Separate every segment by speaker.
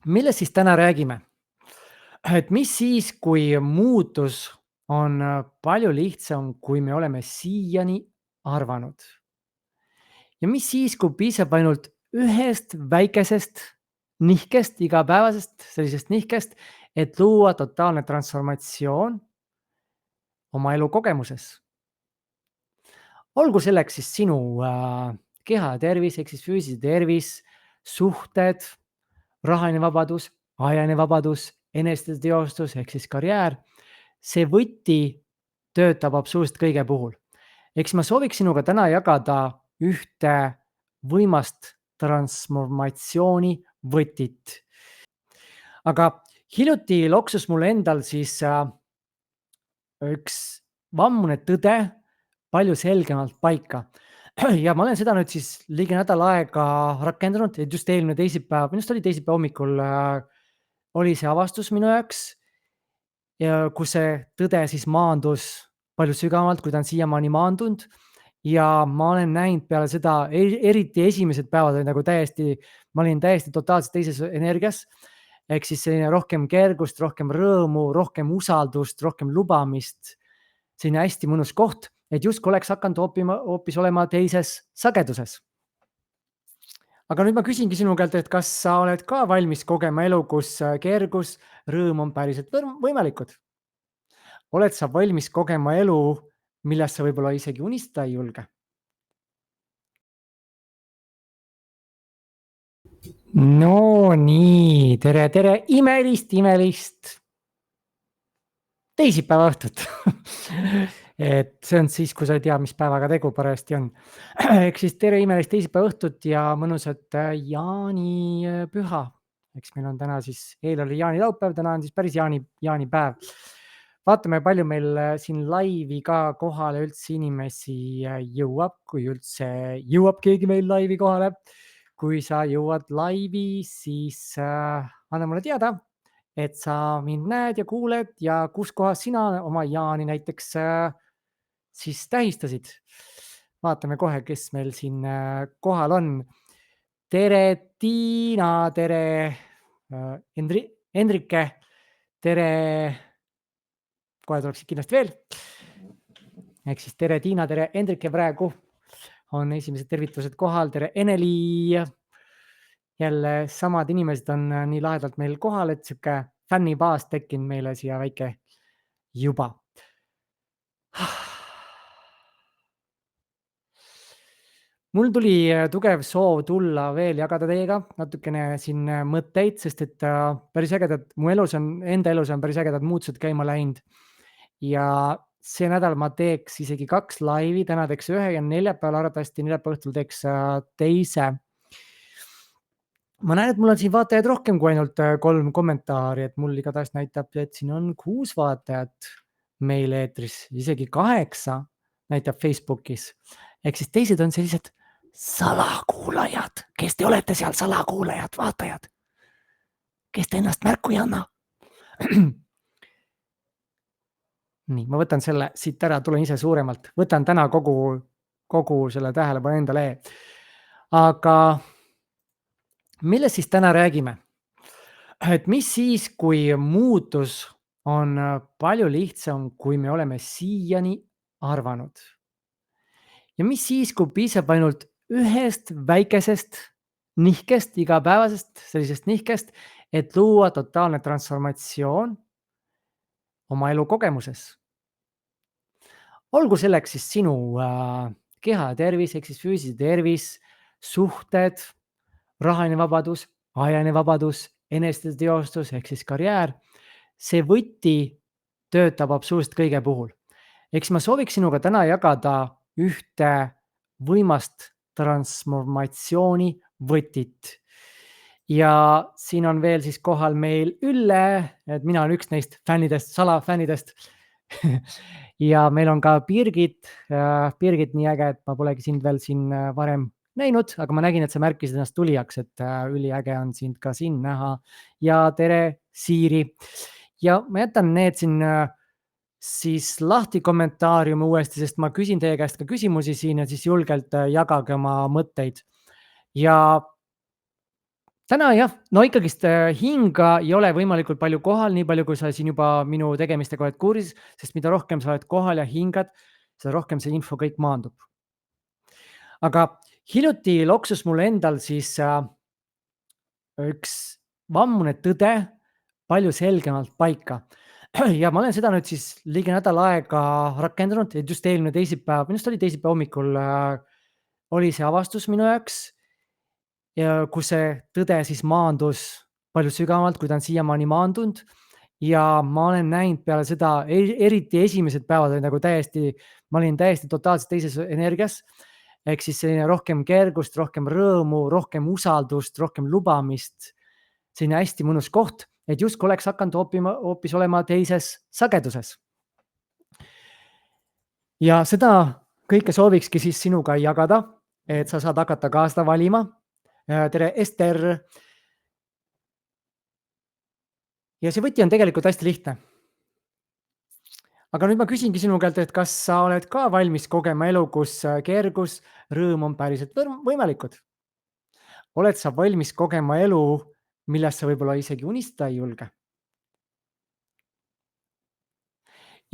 Speaker 1: Millest siis täna räägime? Et mis siis, kui muutus on palju lihtsam, kui me oleme siiani arvanud? Ja mis siis, kui piisab ainult ühest väikesest nihkest, igapäevasest sellisest nihkest, et luua totaalne transformatsioon oma elukogemuses? Olgu selleks siis sinu keha ja tervis ehk siis füüsiline tervis, suhted, rahaline vabadus, ajaline vabadus, eneseteostus ehk siis karjäär. See võti töötab absoluutselt kõige puhul. Ehk siis ma sooviks sinuga täna jagada ühte võimast transformatsiooni võtit. Aga hiljuti loksus mul endal siis üks vammune tõde palju selgemalt paika. Ja ma olen seda nüüd siis ligi nädal aega rakendanud, et just eelmine teisipäev, minu arust oli teisipäeva hommikul oli see avastus minu jaoks ja kus see tõde siis maandus palju sügavamalt, kui ta on siiamaani maandunud. Ja ma olen näinud peale seda, eriti esimesed päevad olid nagu ma olin täiesti totaalselt teises energias. Ehk siis selline rohkem kergust, rohkem rõõmu, rohkem usaldust, rohkem lubamist. Selline hästi mõnus koht, et justkui oleks hakanud hoopis olema teises sageduses. Aga nüüd ma küsingi sinu käelt, et kas sa oled ka valmis kogema elu, kus kergus, rõõm on päriselt võimalikud? Oled sa valmis kogema elu, millest sa võib-olla isegi unistada ei julge? No nii, tere, tere, imelist teisipäeva õhtut. Et see on siis, kui sa ei tea, mis päevaga tegu parajasti on. Ehk siis tere imelist teisipäeva õhtut ja mõnusat jaanipüha. Eks meil on täna siis, eile oli jaanilaupäev, täna on siis päris jaanipäev. Vaatame, palju meil siin laivi ka kohale üldse inimesi jõuab, kui üldse jõuab keegi meil laivi kohale. Kui sa jõuad laivi, siis anna mulle teada, et sa mind näed ja kuuled ja kus kohas sina oma jaani näiteks siis tähistasid. Vaatame kohe, kes meil siin kohal on. Tere, Tiina, tere, Hendrike, tere. Kohe tuleb siit kindlasti veel. Ehk siis tere, Tiina, tere, Hendrike praegu on esimesed tervitused kohal. Tere, Eneli. Jälle samad inimesed on nii lahedalt meil kohal, et sihuke fännibaas tekkinud meile siia väike juba. Mul tuli tugev soov tulla veel jagada teiega natukene siin mõtteid, sest et päris ägedad, mu enda elus on päris ägedad muutused käima läinud. Ja see nädal ma teeks isegi 2 laivi, täna teeks ühe ja neljapäeval arvatavasti neljapäeva õhtul teeks teise. Ma näen, et mul on siin vaatajaid rohkem kui ainult 3 kommentaari, et mul igatahes näitab, et siin on 6 vaatajat meil eetris, isegi 8 näitab Facebookis. Ehk siis teised on sellised salakuulajad, kes te olete seal, salakuulajad, vaatajad, kes te ennast märku ei anna. Nii, ma võtan selle siit ära, tulen ise suuremalt, võtan täna kogu selle tähelepanu endale. Aga millest siis täna räägime? Et mis siis, kui muutus on palju lihtsam, kui me oleme siiani arvanud? Ja mis siis, kui piisab ainult ühest väikesest nihkest, igapäevasest sellisest nihkest, et luua totaalne transformatsioon oma elukogemuses? Olgu selleks siis sinu keha ja tervis ehk siis füüsiline tervis, suhted, rahaline vabadus, ajaline vabadus, eneseteostus ehk siis karjäär. See võti töötab absoluutselt kõige puhul. Ehk siis ma sooviks sinuga täna jagada ühte võimast transformatsiooni võtit. Ja siin on veel siis kohal meil Ülle, et mina olen üks neist fännidest, salafännidest. Ja meil on ka Birgit, nii äge, et ma polegi sind veel siin varem näinud, aga ma nägin, et sa märkisid ennast tulijaks, et üliäge on sind ka siin näha. Ja tere, Siiri. Ja ma jätan need siin siis lahti kommentaariumi uuesti, sest ma küsin teie käest ka küsimusi siin ja siis julgelt jagage oma mõtteid. Ja Täna jah, no ikkagist hinga ei ole võimalikult palju kohal, nii palju, kui sa siin juba minu tegemistega oled kursis, sest mida rohkem sa oled kohal ja hingad, seda rohkem see info kõik maandub. Aga hiljuti loksus mul endal siis üks vammune tõde palju selgemalt paika. Ja ma olen seda nüüd siis ligi nädal aega rakendanud, et just eelmine teisipäev, minu arust oli teisipäeva hommikul oli see avastus minu jaoks ja kus see tõde siis maandus palju sügavamalt, kui ta on siiamaani maandunud. Ja ma olen näinud peale seda, eriti esimesed päevad olid nagu ma olin täiesti totaalselt teises energias. Ehk siis selline rohkem kergust, rohkem rõõmu, rohkem usaldust, rohkem lubamist. Selline hästi mõnus koht, et justkui oleks hakanud hoopis olema teises sageduses. Ja seda kõike soovikski siis sinuga jagada, et sa saad hakata ka seda valima. Tere, Ester! Ja see võti on tegelikult hästi lihtne. Aga nüüd ma küsingi sinu käelt, et kas sa oled ka valmis kogema elu, kus kergus, rõõm on päriselt võimalikud? Oled sa valmis kogema elu, millest sa võib-olla isegi unistada ei julge?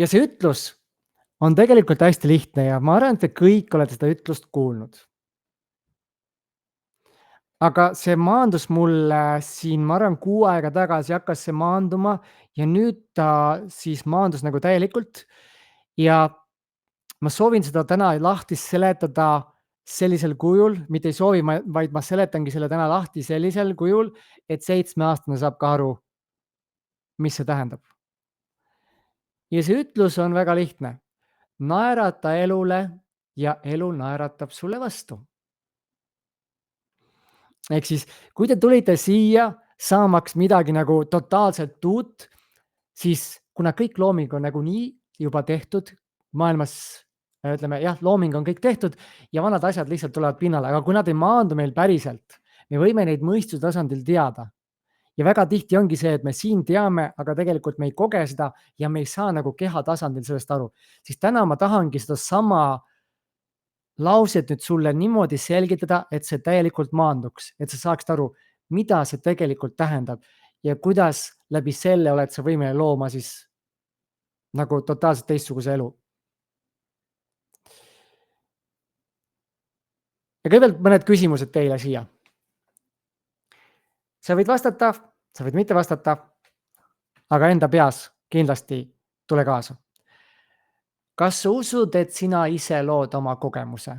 Speaker 1: Ja see ütlus on tegelikult hästi lihtne ja ma arvan, et te kõik olete seda ütlust kuulnud. Aga see maandus mulle siin, ma arvan, 6 aega tagasi hakkas see maanduma ja nüüd ta siis maandus nagu täielikult. Ja ma soovin seda täna lahti seletada sellisel kujul, mitte ei soovi, vaid ma seletangi selle täna lahti sellisel kujul, et 7-aastane saab ka aru, mis see tähendab. Ja see ütlus on väga lihtne. Naerata elule ja elu naeratab sulle vastu. Ehk siis, kui te tulite siia saamaks midagi nagu totaalselt uut, siis kuna kõik looming on nagunii juba tehtud maailmas, ütleme jah, looming on kõik tehtud ja vanad asjad lihtsalt tulevad pinnale, aga kui nad ei maandu meil päriselt, me võime neid mõistuse tasandil teada. Ja väga tihti ongi see, et me siin teame, aga tegelikult me ei koge seda ja me ei saa nagu keha tasandil sellest aru. Siis täna ma tahangi seda sama lauset nüüd sulle niimoodi selgitada, et see täielikult maanduks, et sa saaksid aru, mida see tegelikult tähendab ja kuidas läbi selle oled sa võimeline looma siis nagu totaalselt teistsuguse elu. Ja kõigepealt mõned küsimused teile siia. Sa võid vastata, sa võid mitte vastata, aga enda peas kindlasti tule kaasa. Kas sa usud, et sina ise lood oma kogemuse?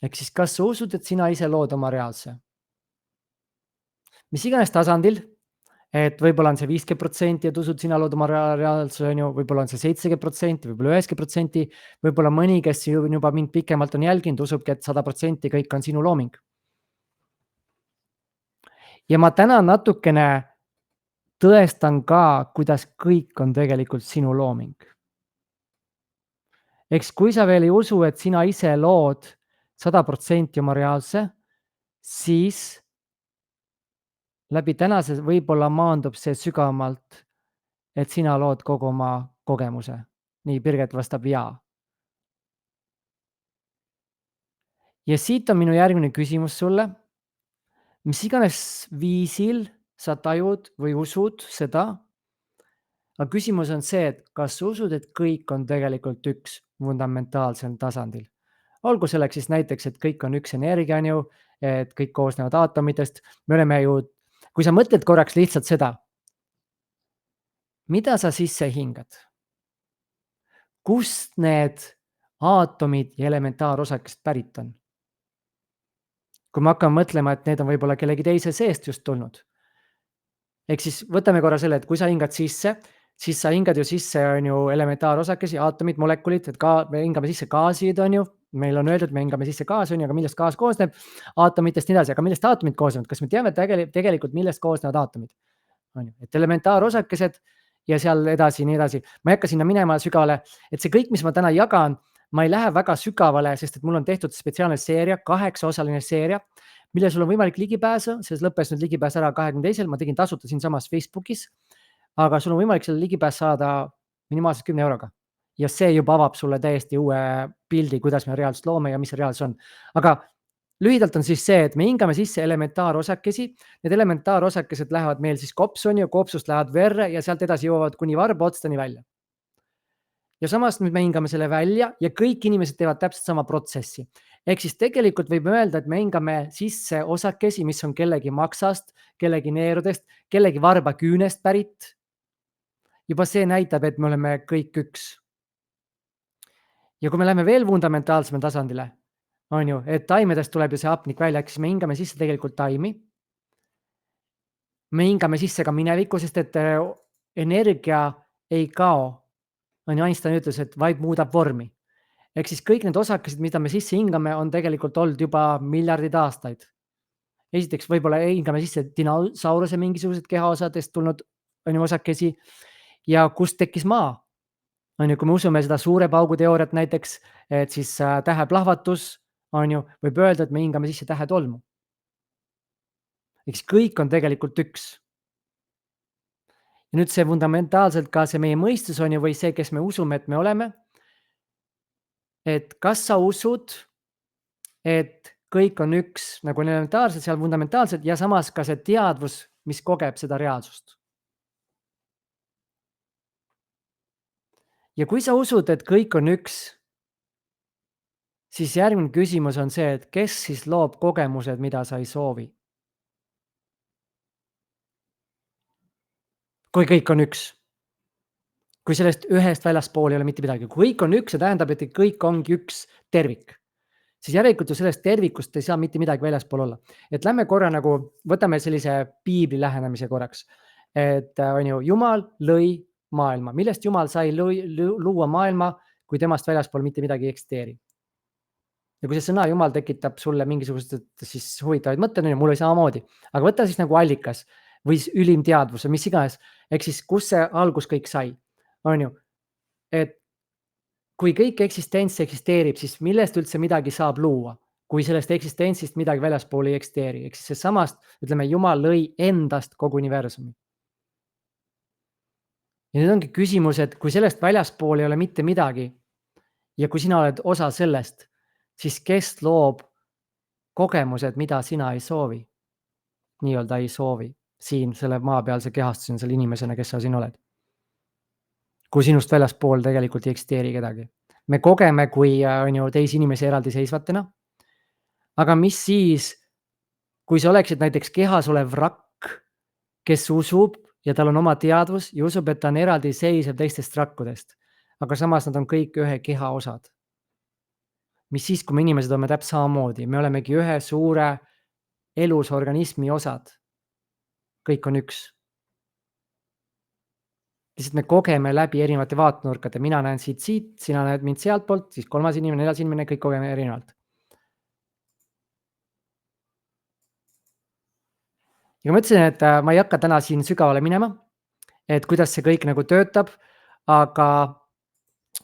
Speaker 1: Ehk siis kas sa usud, et sina ise lood oma reaalse? Mis iganes tasandil, et võib-olla on see 50%, et usud, sina lood oma reaalsuse, võib-olla on see 70%, võib-olla 90%, võib-olla mõni, kes juba mind pikemalt on jälginud, usubki, et 100% kõik on sinu looming. Ja ma täna natukene tõestan ka, kuidas kõik on tegelikult sinu looming. Eks kui sa veel ei usu, et sina ise lood 100% oma reaalse, siis läbi tänase võib-olla maandub see sügavamalt, et sina lood kogu oma kogemuse. Nii, Birgit vastab jaa. Ja siit on minu järgmine küsimus sulle. Mis iganes viisil sa tajud või usud seda, aga küsimus on see, et kas sa usud, et kõik on tegelikult üks fundamentaalsel tasandil. Olgu selleks siis näiteks, et kõik on üks energia, et kõik koosnevad aatomitest. Me oleme ju, kui sa mõtled korraks lihtsalt seda, mida sa sisse hingad? Kust need aatomid ja elementaarosakesed pärit on? Kui ma hakkan mõtlema, et need on võib-olla kellegi teise seest just tulnud. Ehk siis võtame korra selle, et kui sa hingad sisse, siis sa hingad ju sisse elementaarosakesi, aatomid, molekulid, et me hingame sisse gaasid, meil on öeldud, me hingame sisse gaas, aga millest gaas koosneb, aatomitest nii edasi, aga millest aatomid koosnevad, kas me teame tegelikult, millest koosnevad aatomid? Et elementaarosakesed ja seal edasi, nii edasi. Ma ei hakka sinna minema sügavale, et see kõik, mis ma täna jagan, ma ei lähe väga sügavale, sest et mul on tehtud spetsiaalne seeria, 8-osaline seeria, mille sul on võimalik ligipääsu, selles lõppes nüüd ligipääs ära 22. Ma tegin tasuta siin samas Facebookis, aga sul on võimalik selle ligipääs saada minimaalselt 10 euroga. Ja see juba avab sulle täiesti uue pildi, kuidas me reaalselt loome ja mis see reaalsus on. Aga Lühidalt on siis see, et me hingame sisse elementaarosakesi, need elementaarosakesed lähevad meil siis kopsu, on ju, kopsust lähevad verre ja sealt edasi jõuavad kuni varbaotsteni välja. Ja samas nüüd me hingame selle välja ja kõik inimesed teevad täpselt sama protsessi. Ehk siis tegelikult võib öelda, et me hingame sisse osakesi, mis on kellegi maksast, kellegi neerudest, kellegi varbaküünest pärit. Juba see näitab, et me oleme kõik üks. Ja kui me läheme veel fundamentaalsemale tasandile, on ju, et taimedest tuleb ju see hapnik välja, ehk siis me hingame sisse tegelikult taimi. Me hingame sisse ka minevikku, sest et energia ei kao. On ju, Einstein ütles, et vaid muudab vormi. Ehk siis kõik need osakesed, mida me sisse hingame, on tegelikult olnud juba miljardid aastaid. Esiteks võib-olla hingame sisse dinosauruse mingisugused kehaosadest tulnud, on ju, osakesi ja kust tekkis maa. On ju, kui me usume seda suure paugu teooriat näiteks, et siis täheplahvatus, on ju, võib öelda, et me hingame sisse tähetolmu. Eks kõik on tegelikult üks. Ja nüüd see fundamentaalselt ka see meie mõistus on ju, või see, kes me usume, et me oleme. Et kas sa usud, et kõik on üks nagu elementaarselt, seal fundamentaalselt ja samas ka see teadvus, mis kogeb seda reaalsust. Ja kui sa usud, et kõik on üks, siis järgmine küsimus on see, et kes siis loob kogemused, mida sa ei soovi? Kui kõik on üks. Kui sellest ühest väljaspool ei ole mitte midagi. Kui kõik on üks, see tähendab, et kõik ongi üks tervik. Siis järelikult ju sellest tervikust ei saa mitte midagi väljaspool olla. Et lähme korra nagu, võtame sellise piibli lähenemise korraks. Et on ju, Jumal lõi maailma. Millest Jumal sai luua maailma, kui temast väljaspool mitte midagi ei eksisteeri? Ja kui see sõna Jumal tekitab sulle mingisugused siis huvitavaid mõtteid, mul oli samamoodi. Aga võta siis nagu allikas või ülim teadvus või mis iganes. Ehk siis kus see algus kõik sai? On ju, et kui kõik eksistents eksisteerib, siis millest üldse midagi saab luua, kui sellest eksistentsist midagi väljaspool ei eksisteeri. Ehk siis samast, ütleme, Jumal lõi endast kogu universumi. Ja nüüd ongi küsimus, et kui sellest väljaspool ei ole mitte midagi ja kui sina oled osa sellest, siis kes loob kogemused, mida sina ei soovi? Nii-öelda ei soovi siin selle maapealse kehastusena, selle inimesena, kes sa siin oled. Kui sinust väljaspool tegelikult ei eksisteeri kedagi. Me kogeme, kui on ju teisi inimesi eraldiseisvatena. Aga mis siis, kui sa oleksid näiteks kehas olev rakk, kes usub ja tal on oma teadvus ja usub, et ta on eraldiseisev teistest rakkudest, aga samas nad on kõik ühe keha osad. Mis siis, kui me inimesed oleme täpselt samamoodi, me olemegi ühe suure elus organismi osad. Kõik on üks. Lihtsalt me kogeme läbi erinevate vaatenurkade, mina näen siit, sina näed mind sealt poolt, siis kolmas inimene, neljas inimene, kõik kogeme erinevalt. Ja ma ütlesin, et ma ei hakka täna siin sügavale minema, et kuidas see kõik nagu töötab, aga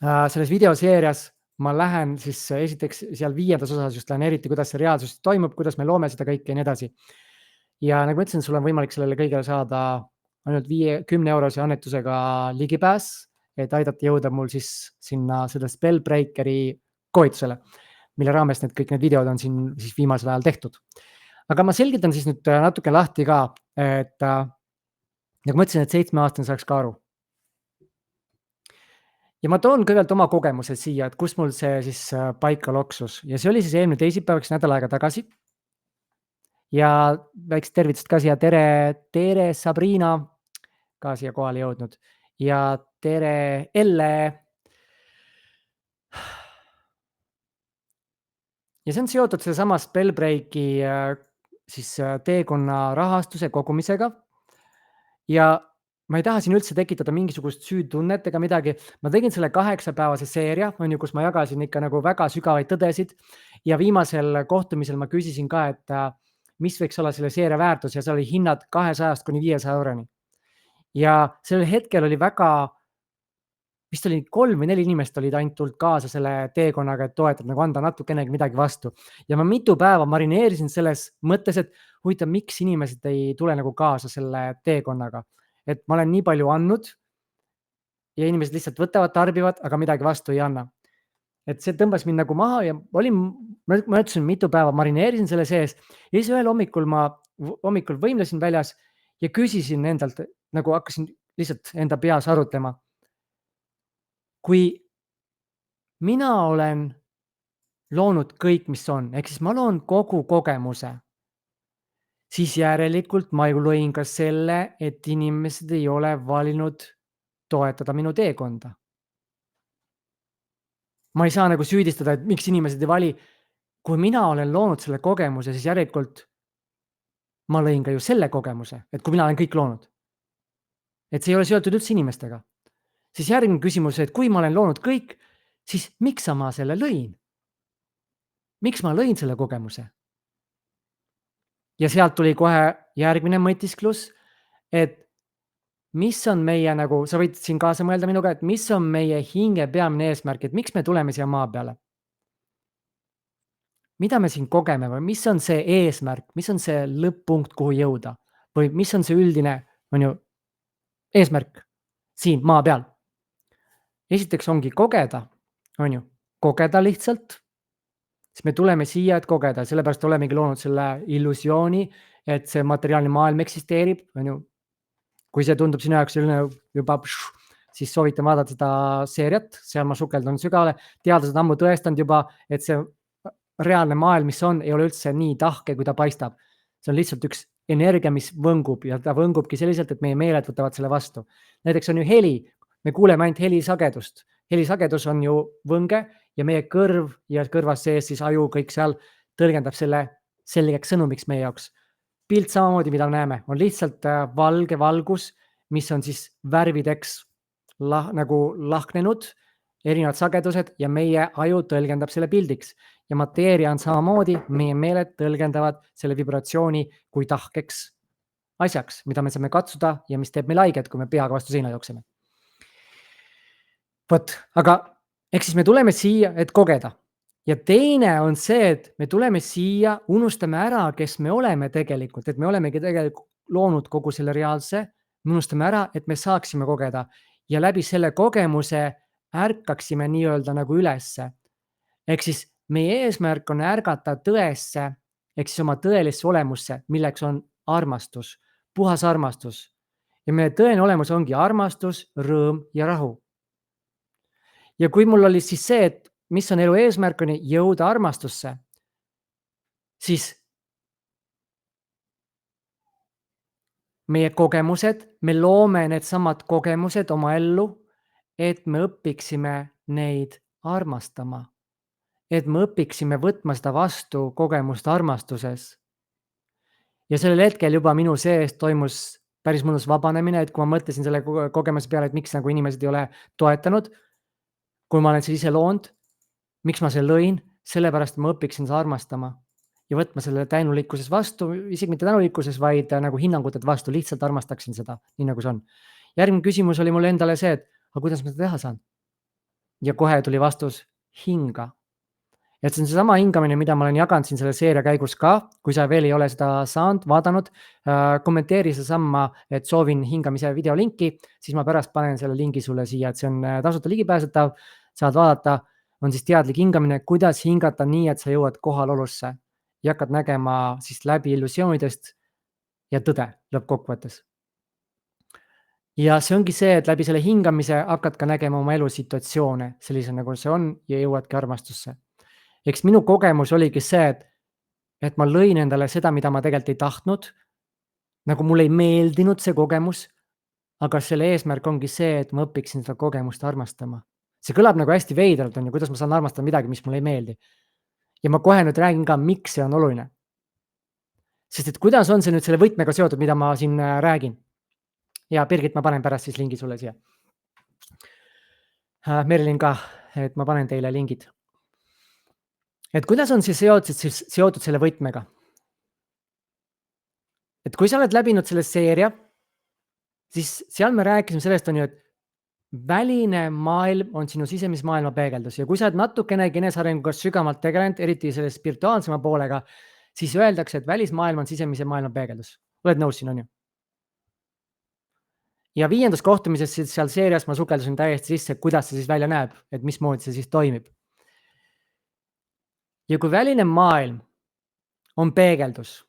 Speaker 1: selles videoseerias ma lähen siis esiteks seal 5. osas just lähen eriti, kuidas see reaalsus toimub, kuidas me loome seda kõike ja nii edasi. Ja nagu ma ütlesin, sul on võimalik sellele kõigele saada ainult 10 eurose annetusega ligipääs, et aidata jõuda mul siis sinna selle Spellbreakeri koolitusele, mille raames kõik need videod on siin siis viimasel ajal tehtud. Aga ma selgitan siis nüüd natuke lahti ka, et nagu ma ütlesin, et 7-aastane saaks ka aru. Ja ma toon kõigepealt oma kogemuse siia, et kus mul see siis paika loksus ja see oli siis eelmine teisipäev, nädal aega tagasi. Ja väikest tervitust ka siia, tere Sabrina, ka siia kohale jõudnud ja tere Elle. Ja see on seotud sellesama Spellbreaki siis teekonna rahastuse kogumisega. Ja ma ei taha siin üldse tekitada mingisugust süütunnet ega midagi. Ma tegin selle 8-päevase seeria, on ju, kus ma jagasin ikka nagu väga sügavaid tõdesid ja viimasel kohtumisel ma küsisin ka, et mis võiks olla selle seeria väärtus ja seal oli hinnad 200 kuni 500 euroni. Ja sellel hetkel oli väga, vist oli 3 või 4 inimest olid ainult tulnud kaasa selle teekonnaga, et toetada, nagu anda natukenegi midagi vastu. Ja ma mitu päeva marineerisin selles mõttes, et huvitav, miks inimesed ei tule nagu kaasa selle teekonnaga. Et ma olen nii palju andnud ja inimesed lihtsalt võtavad, tarbivad, aga midagi vastu ei anna. et see tõmbas mind nagu maha ja ma ütlesin mitu päeva, marineerisin selle sees ja siis ühel hommikul võimlesin väljas ja küsisin endalt, nagu hakkasin lihtsalt enda peas arutlema. Kui mina olen loonud kõik, mis on, ehk siis ma loon kogu kogemuse, siis järelikult ma ju lõin ka selle, et inimesed ei ole valinud toetada minu teekonda. Ma ei saa nagu süüdistada, et miks inimesed ei vali. Kui mina olen loonud selle kogemuse, siis järelikult ma lõin ka ju selle kogemuse, et kui mina olen kõik loonud. Et see ei ole seotud üldse inimestega. Siis järgmine küsimus, et kui ma olen loonud kõik, siis miks ma selle lõin? Miks ma lõin selle kogemuse? Ja sealt tuli kohe järgmine mõtisklus, et mis on meie nagu, sa võid siin kaasa mõelda minuga, et mis on meie hinge peamine eesmärk, et miks me tuleme siia maa peale? Mida me siin kogeme või mis on see eesmärk, mis on see lõpp-punkt, kuhu jõuda? Või mis on see üldine, on ju, eesmärk siin maa peal? Esiteks ongi kogeda, on ju, kogeda lihtsalt. Siis me tuleme siia, et kogeda, sellepärast olemegi loonud selle illusiooni, et see materiaalne maailm eksisteerib, on ju. Kui see tundub sinu jaoks juba, siis soovitan vaadata seda seeriat, seal ma sukeldun sügavale. Teadlased ammu tõestanud juba, et see reaalne maailm, mis on, ei ole üldse nii tahke, kui ta paistab. See on lihtsalt üks energia, mis võngub ja ta võngubki selliselt, et meie meeled võtavad selle vastu. Näiteks on ju heli, me kuuleme ainult helisagedust. Helisagedus on ju võnge ja meie kõrv ja kõrvas sees siis aju kõik seal tõlgendab selle selgeks sõnumiks meie jaoks. Pilt samamoodi, mida näeme, on lihtsalt valge valgus, mis on siis värvideks nagu lahknenud, erinevad sagedused ja meie aju tõlgendab selle pildiks. Ja mateeria on samamoodi, meie meeled tõlgendavad selle vibratsiooni kui tahkeks asjaks, mida me saame katsuda ja mis teeb meil haiget, kui me peaga vastu seina jookseme. Vot, aga ehk siis me tuleme siia, et kogeda. Ja teine on see, et me tuleme siia, unustame ära, kes me oleme tegelikult, et me olemegi tegelikult loonud kogu selle reaalse, me unustame ära, et me saaksime kogeda ja läbi selle kogemuse ärkaksime nii-öelda nagu ülesse. Ehk siis meie eesmärk on ärgata tõesse, ehk siis oma tõelisse olemusse, milleks on armastus, puhas armastus. Ja meie tõene olemus ongi armastus, rõõm ja rahu. Ja kui mul oli siis see, et mis on elu eesmärk, on jõuda armastusse, siis meie kogemused, me loome need samad kogemused oma ellu, et me õpiksime neid armastama, et me õpiksime võtma seda vastu kogemust armastuses. Ja sellel hetkel juba minu sees toimus päris mõnus vabanemine, et kui ma mõtlesin selle kogemuse peale, et miks nagu inimesed ei ole toetanud, kui ma olen see ise loonud, miks ma selle lõin, sellepärast ma õpiksin seda armastama ja võtma selle tänulikkuses vastu, isegi mitte tänulikkuses, vaid nagu hinnangutelt vastu, lihtsalt armastaksin seda, nii nagu see on. Järgmine küsimus oli mul endale see, et aga kuidas ma seda teha saan? Ja kohe tuli vastus hinga. Et see on seesama hingamine, mida ma olen jaganud siin selle seeria käigus ka, kui sa veel ei ole seda saanud, vaadanud, kommenteeri seesama, et soovin hingamise videolinki, siis ma pärast panen selle lingi sulle siia, et see on tasuta ligipääsetav, saad vaadata, on siis teadlik hingamine, kuidas hingata nii, et sa jõuad kohalolusse ja hakkad nägema siis läbi illusioonidest ja tõde lõppkokkuvõttes. Ja see ongi see, et läbi selle hingamise hakkad ka nägema oma elu situatsioone sellise, nagu see on ja jõuadki armastusse. Eks minu kogemus oligi see, et ma lõin endale seda, mida ma tegelikult ei tahtnud, nagu mulle ei meeldinud see kogemus, aga selle eesmärk ongi see, et ma õpiksin seda kogemust armastama. See kõlab nagu hästi veidralt, on ju, kuidas ma saan armastada midagi, mis mulle ei meeldi. Ja ma kohe nüüd räägin ka, miks see on oluline. Sest et kuidas on see nüüd selle võtmega seotud, mida ma siin räägin? Ja Birgit, ma panen pärast siis lingi sulle siia. Merilin ka, et ma panen teile lingid. Et kuidas on see seotud selle võtmega? Et kui sa oled läbinud selle seeria, siis seal me rääkisime sellest, on ju, et väline maailm on sinu sisemise maailma peegeldus ja kui sa oled natukenegi enesearenguga sügavalt tegelenud, eriti selle spirituaalsema poolega, siis öeldakse, et välismaailm on sisemise maailma peegeldus. Oled nõus siin, on ju? Ja 5. kohtumises seal seerias ma sukeldusin täiesti sisse, kuidas see siis välja näeb, et mismoodi see siis toimib. ja kui väline maailm on peegeldus,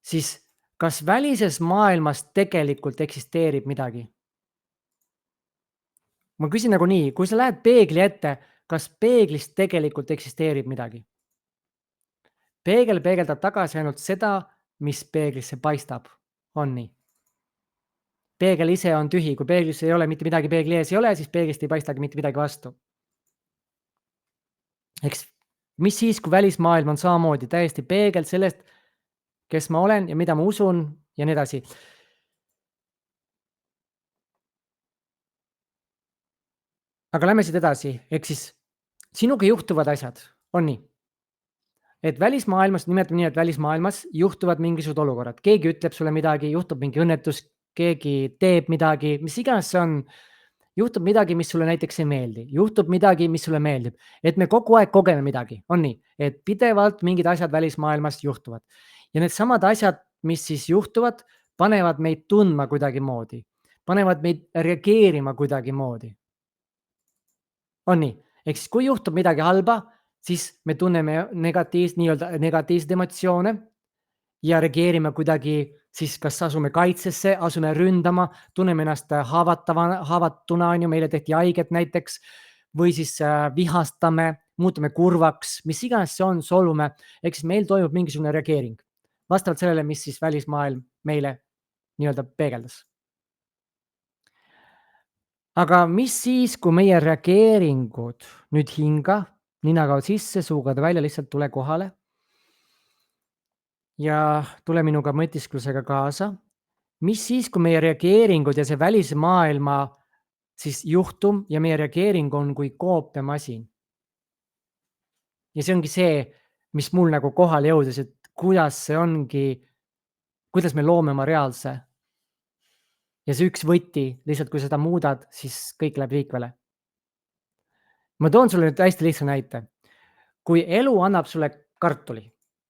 Speaker 1: siis kas välises maailmas tegelikult eksisteerib midagi? Ma küsin nagu nii, kui sa lähed peegli ette, kas peeglis tegelikult eksisteerib midagi? Peegel peegeldab tagasi ainult seda, mis peeglisse paistab. On nii? Peegel ise on tühi, kui peeglis ei ole mitte midagi peegli ees ei ole, siis peeglist ei paistagi mitte midagi vastu. Eks mis siis, kui välismaailm on samamoodi täiesti peegel sellest, kes ma olen ja mida ma usun ja nii edasi. Aga lähme siit edasi, ehk siis sinuga juhtuvad asjad, on nii? Et välismaailmas, nimetame nii, et välismaailmas juhtuvad mingisugused olukorrad, keegi ütleb sulle midagi, juhtub mingi õnnetus, keegi teeb midagi, mis iganes see on, juhtub midagi, mis sulle näiteks ei meeldi, juhtub midagi, mis sulle meeldib, et me kogu aeg kogeme midagi, on nii, et pidevalt mingid asjad välismaailmas juhtuvad ja needsamad asjad, mis siis juhtuvad, panevad meid tundma kuidagimoodi, panevad meid reageerima kuidagimoodi. On nii? Ehk siis, kui juhtub midagi halba, siis me tunneme nii-öelda negatiivseid emotsioone ja reageerime kuidagi siis kas asume kaitsesse, asume ründama, tunneme ennast haavatuna, on ju, meile tehti haiget näiteks, või siis vihastame, muutume kurvaks, mis iganes see on, solvume, ehk siis meil toimub mingisugune reageering vastavalt sellele, mis siis välismaailm meile nii-öelda peegeldas. Aga mis siis, kui meie reageeringud nüüd hinga, nina kaudu sisse, suu kaudu välja, lihtsalt tule kohale ja tule minuga mõtisklusega kaasa. Mis siis, kui meie reageeringud ja see välismaailma siis juhtum ja meie reageering on kui koopiamasin? Ja see ongi see, mis mul nagu kohale jõudis, et kuidas see ongi, kuidas me loome oma reaalse. Ja see üks võti, lihtsalt kui seda muudad, siis kõik läheb liikvele. Ma toon sulle nüüd hästi lihtsa näite. Kui elu annab sulle kartuli,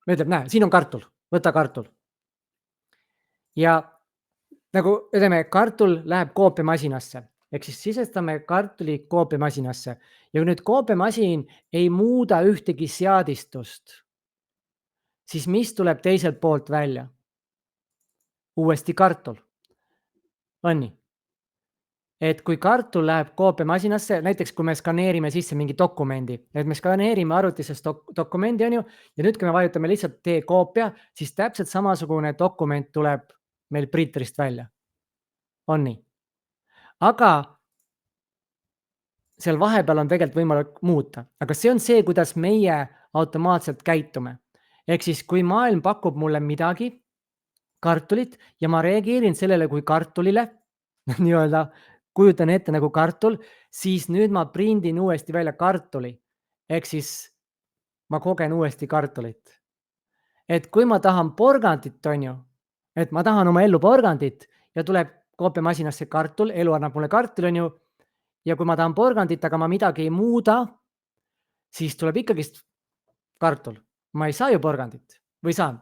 Speaker 1: ütleb, näe, siin on kartul, võta kartul. Ja nagu ütleme, kartul läheb koopiamasinasse, ehk siis sisestame kartuli koopiamasinasse ja kui nüüd koopiamasin ei muuda ühtegi seadistust, siis mis tuleb teiselt poolt välja? Uuesti kartul. On nii? Et kui kartul läheb koopiamasinasse, näiteks kui me skaneerime sisse mingi dokumendi, et me skaneerime arvutisest dokumendi, on ju, ja nüüd, kui me vajutame lihtsalt tee koopia, siis täpselt samasugune dokument tuleb meil printerist välja. On nii? Aga seal vahepeal on tegelikult võimalik muuta, aga see on see, kuidas meie automaatselt käitume. Ehk siis, kui maailm pakub mulle midagi, kartulit, ja ma reageerin sellele kui kartulile, nii-öelda kujutan ette nagu kartul, siis nüüd ma prindin uuesti välja kartuli. Ehk siis ma kogen uuesti kartulit. Et kui ma tahan porgandit, on ju, et ma tahan oma ellu porgandit ja tuleb koopiamasinasse kartul, elu annab mulle kartuli, on ju, ja kui ma tahan porgandit, aga ma midagi ei muuda, siis tuleb ikkagist kartul. Ma ei saa ju porgandit või saan?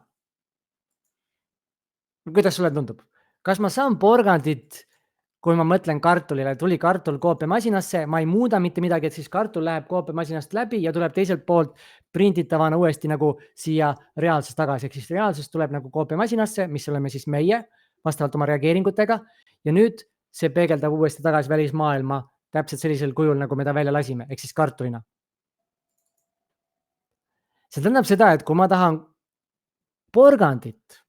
Speaker 1: Kuidas sulle tundub? Kas ma saan porgandit, kui ma mõtlen kartulile, tuli kartul koopiamasinasse, ma ei muuda mitte midagi, et siis kartul läheb koopiamasinast läbi ja tuleb teiselt poolt prinditavana uuesti nagu siia reaalsus tagasi. Ehk siis reaalsus tuleb nagu koopiamasinasse, mis oleme siis meie vastavalt oma reageeringutega ja nüüd see peegeldab uuesti tagasi välismaailma täpselt sellisel kujul, nagu me ta välja lasime, ehk siis kartulina. See tähendab seda, et kui ma tahan porgandit,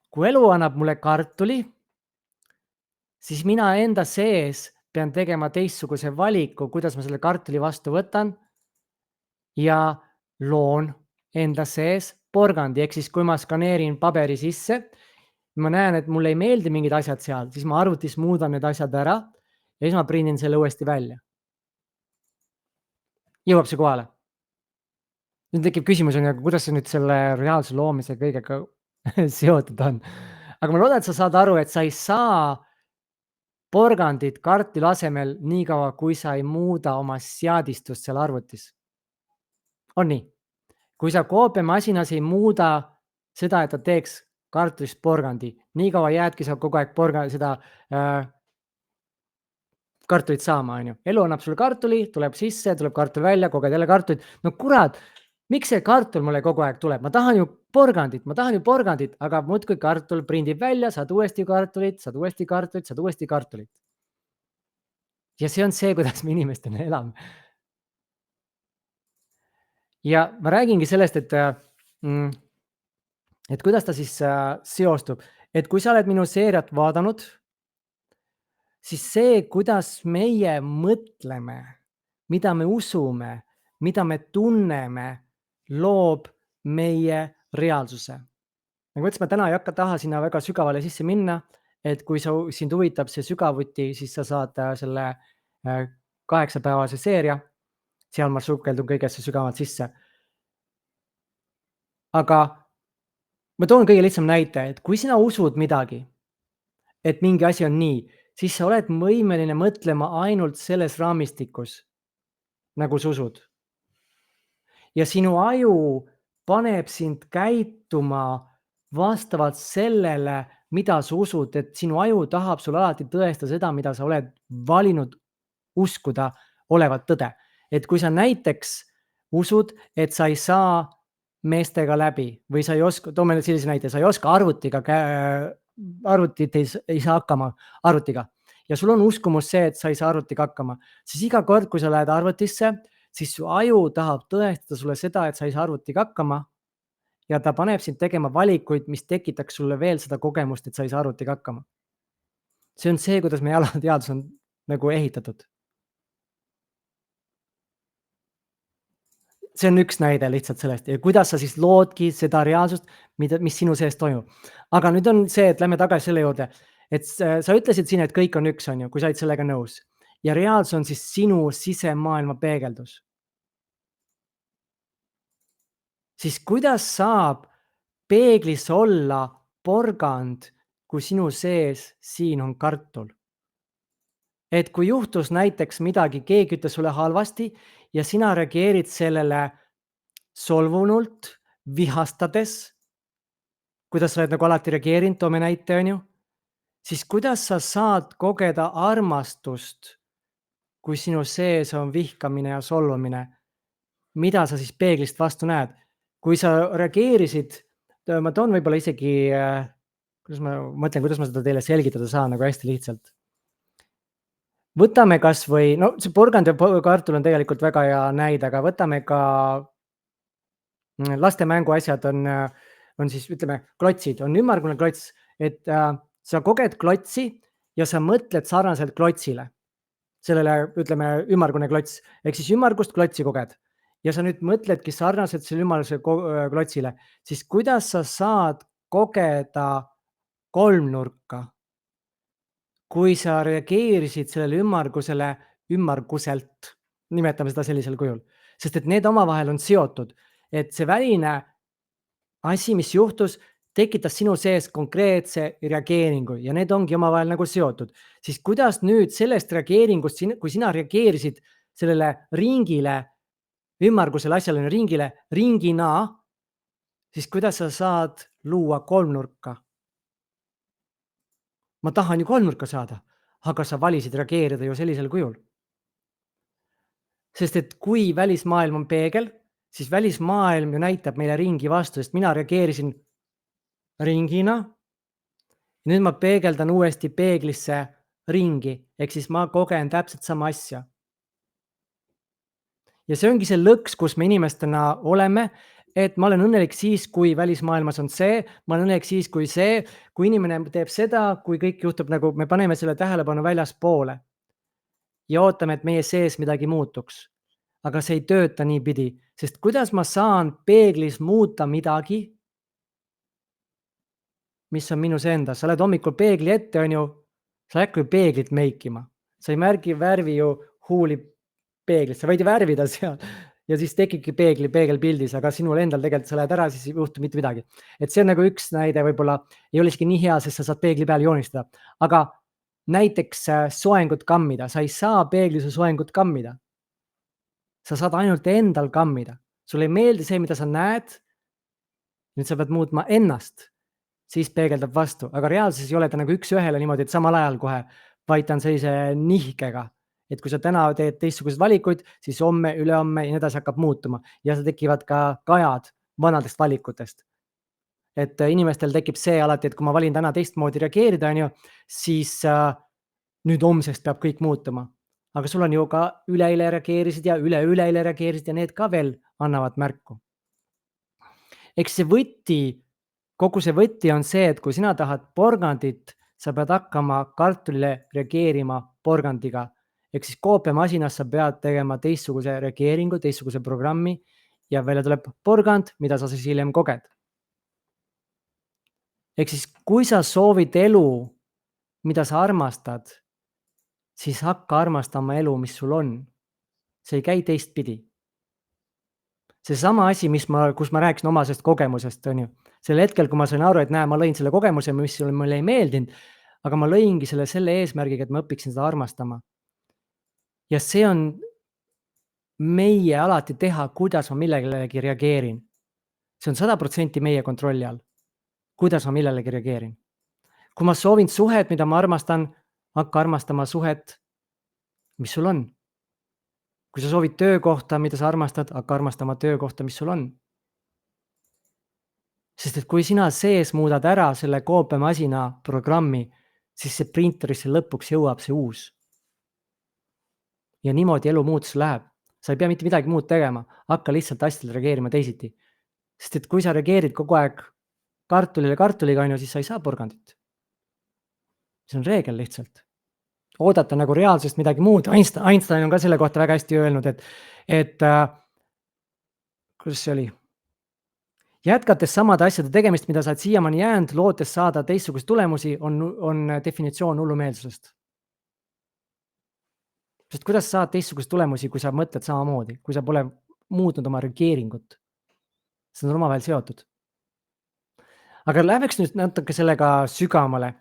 Speaker 1: kui elu annab mulle kartuli, siis mina enda sees pean tegema teistsuguse valiku, kuidas ma selle kartuli vastu võtan ja loon enda sees porgandi. Ehk siis, kui ma skaneerin paberi sisse, ma näen, et mulle ei meeldi mingid asjad seal, siis ma arvutis muudan need asjad ära ja siis ma prindin selle uuesti välja. Jõuab see kohale? Nüüd tekib küsimus, kuidas see nüüd selle reaalse loomise kõigega seotud on. Aga ma loodan, et sa saad aru, et sa ei saa porgandit kartuli asemel niikaua, kui sa ei muuda oma seadistust seal arvutis. On nii? Kui sa koopiamasinas ei muuda seda, et ta teeks kartulist porgandi, niikaua jäädki sa kogu aeg seda kartulit saama, on ju. Elu annab sulle kartuli, tuleb sisse, tuleb kartul välja, koged jälle kartulit. No kurat, miks see kartul mulle kogu aeg tuleb? Ma tahan ju porgandit, aga muudkui kartul prindib välja, saad uuesti kartulit, saad uuesti kartulit, saad uuesti kartulit. Ja see on see, kuidas me inimestena elame. Ja ma räägingi sellest, et kuidas ta siis seostub. Et kui sa oled minu seeriat vaadanud, siis see, kuidas meie mõtleme, mida me usume, mida me tunneme, loob meie reaalsuse. Nagu ma ütlesin, ma täna ei taha sinna väga sügavale sisse minna, et kui sind huvitab see sügavuti, siis sa saad selle 8-päevase seeria, seal ma sukeldun kõigesse sügavalt sisse. Aga ma toon kõige lihtsam näite, et kui sina usud midagi, et mingi asi on nii, siis sa oled võimeline mõtlema ainult selles raamistikus, nagu sa usud. Ja sinu aju paneb sind käituma vastavalt sellele, mida sa usud, et sinu aju tahab sulle alati tõestada seda, mida sa oled valinud uskuda olevat tõde. Et kui sa näiteks usud, et sa ei saa meestega läbi või sa ei oska, toome sellise näite, sa ei oska arvutit ei saa hakkama arvutiga ja sul on uskumus see, et sa ei saa arvutiga hakkama, siis iga kord, kui sa lähed arvutisse, siis su aju tahab tõestada sulle seda, et sa ei saa arvutiga hakkama ja ta paneb sind tegema valikuid, mis tekitaks sulle veel seda kogemust, et sa ei saa arvutiga hakkama. See on see, kuidas meie alateadvus on nagu ehitatud. See on üks näide lihtsalt sellest ja kuidas sa siis loodki seda reaalsust, mis sinu sees toimub. Aga nüüd on see, et lähme tagasi selle juurde, et sa ütlesid siin, et kõik on üks, on ju, kui sa olid sellega nõus. Ja reaalsus on siis sinu sisemaailma peegeldus. Siis kuidas saab peeglis olla porgand, kui sinu sees siin on kartul? Et kui juhtus näiteks midagi, keegi ütles sulle halvasti ja sina reageerid sellele solvunult, vihastades, kuidas sa oled nagu alati reageerinud, toome näite, on ju, siis kuidas sa saad kogeda armastust, kui sinu sees on vihkamine ja solvamine? Mida sa siis peeglist vastu näed? Kui sa reageerisid, ma toon võib-olla isegi, kuidas ma seda teile selgitada saan nagu hästi lihtsalt. Võtame kas või, no see porgand ja kartul on tegelikult väga hea näide, aga võtame ka laste mänguasjad on siis ütleme klotsid, on ümmargune klots, et sa koged klotsi ja sa mõtled sarnaselt klotsile. Sellele ütleme ümmargune klots, ehk siis ümmargust klotsi koged ja sa nüüd mõtledki sarnaselt selle ümmarguse klotsile, siis kuidas sa saad kogeda kolmnurka? Kui sa reageerisid sellele ümmarguselt, nimetame seda sellisel kujul, sest et need omavahel on seotud, et see väline asi, mis juhtus, tekitas sinu sees konkreetse reageeringu ja need ongi omavahel nagu seotud. Siis kuidas nüüd sellest reageeringust, kui sina reageerisid sellele ringile, ümmargusele asjale ringile, ringina, siis kuidas sa saad luua kolmnurka? Ma tahan ju kolmnurka saada, aga sa valisid reageerida ju sellisel kujul. Sest et kui välismaailm on peegel, siis välismaailm ju näitab meile ringi vastu, sest mina reageerisin ringina. Nüüd ma peegeldan uuesti peeglisse ringi, ehk siis ma kogen täpselt sama asja. Ja see ongi see lõks, kus me inimestena oleme, et ma olen õnnelik siis, kui välismaailmas on see, ma olen õnnelik siis, kui inimene teeb seda, kui kõik juhtub nagu, me paneme selle tähelepanu väljaspoole ja ootame, et meie sees midagi muutuks. Aga see ei tööta niipidi, sest kuidas ma saan peeglis muuta midagi, mis on minus endas? Sa oled hommikul peegli ette, on ju, sa ei hakka ju peeglit meikima, sa ei värvi ju huuli peeglit, sa võid ju värvida seal ja siis tekibki peegelpildis, aga sinul endal tegelikult sa lähed ära, siis ei juhtu mitte midagi. Et see on nagu üks näide, võib-olla ei ole isegi nii hea, sest sa saad peegli peal joonistada, aga näiteks soengut kammida, sa ei saa peeglis soengut kammida. Sa saad ainult endal kammida, sulle ei meeldi see, mida sa näed. Nüüd sa pead muutma ennast, siis peegeldab vastu, aga reaalsuses ei ole ta nagu üks ühele niimoodi, et samal ajal kohe, vaid ta on sellise nihkega, Et kui sa täna teed teistsuguseid valikuid, siis homme, ülehomme ja nii edasi hakkab muutuma ja seal tekivad ka kajad vanadest valikutest. Et inimestel tekib see alati, et kui ma valin täna teistmoodi reageerida, on ju, siis nüüd homsest peab kõik muutuma. Aga sul on ju ka üleeile reageerisid ja üleüleeile reageerisid ja need ka veel annavad märku. Eks see võti, kogu see võti on see, et kui sina tahad porgandit, sa pead hakkama kartulile reageerima porgandiga. Ehk siis koopiamasinas sa pead tegema teistsuguse reageeringu, teistsuguse programmi ja välja tuleb porgand, mida sa siis hiljem koged. Ehk siis kui sa soovid elu, mida sa armastad, siis hakka armastama elu, mis sul on. See ei käi teistpidi. Seesama asi, kus ma rääkisin omasest kogemusest, on ju. Sel hetkel, kui ma sain aru, et näe, ma lõin selle kogemuse, mis mulle ei meeldinud, aga ma lõingi selle eesmärgiga, et ma õpiksin seda armastama. Ja see on meie alati teha, kuidas ma millelegi reageerin. See on 100% meie kontrolli all. Kuidas ma millelegi reageerin. Kui ma soovin suhet, mida ma armastan, hakka armastama suhet, mis sul on. Kui sa soovid töökohta, mida sa armastad, hakka armastama töökohta, mis sul on. Sest et kui sina sees muudad ära selle koopiamasina programmi, siis see printerisse lõpuks jõuab see uus. Ja niimoodi elu muutus läheb. Sa ei pea mitte midagi muud tegema, hakka lihtsalt asjadele reageerima teisiti. Sest et kui sa reageerid kogu aeg kartuliga, on ju, siis sa ei saa porgandit. See on reegel lihtsalt. Oodata nagu reaalsust midagi muud. Einstein on ka selle kohta väga hästi öelnud, et kuidas see oli? Jätkates samade asjade tegemist, mida sa oled siiamaani jäänud, lootes saada teistsugust tulemusi, on definitsioon hullumeelsusest. Sest kuidas saad teistsugust tulemusi, kui sa mõtled samamoodi, kui sa pole muutnud oma reageeringut? See on omavahel seotud. Aga läheks nüüd natuke sellega sügamale.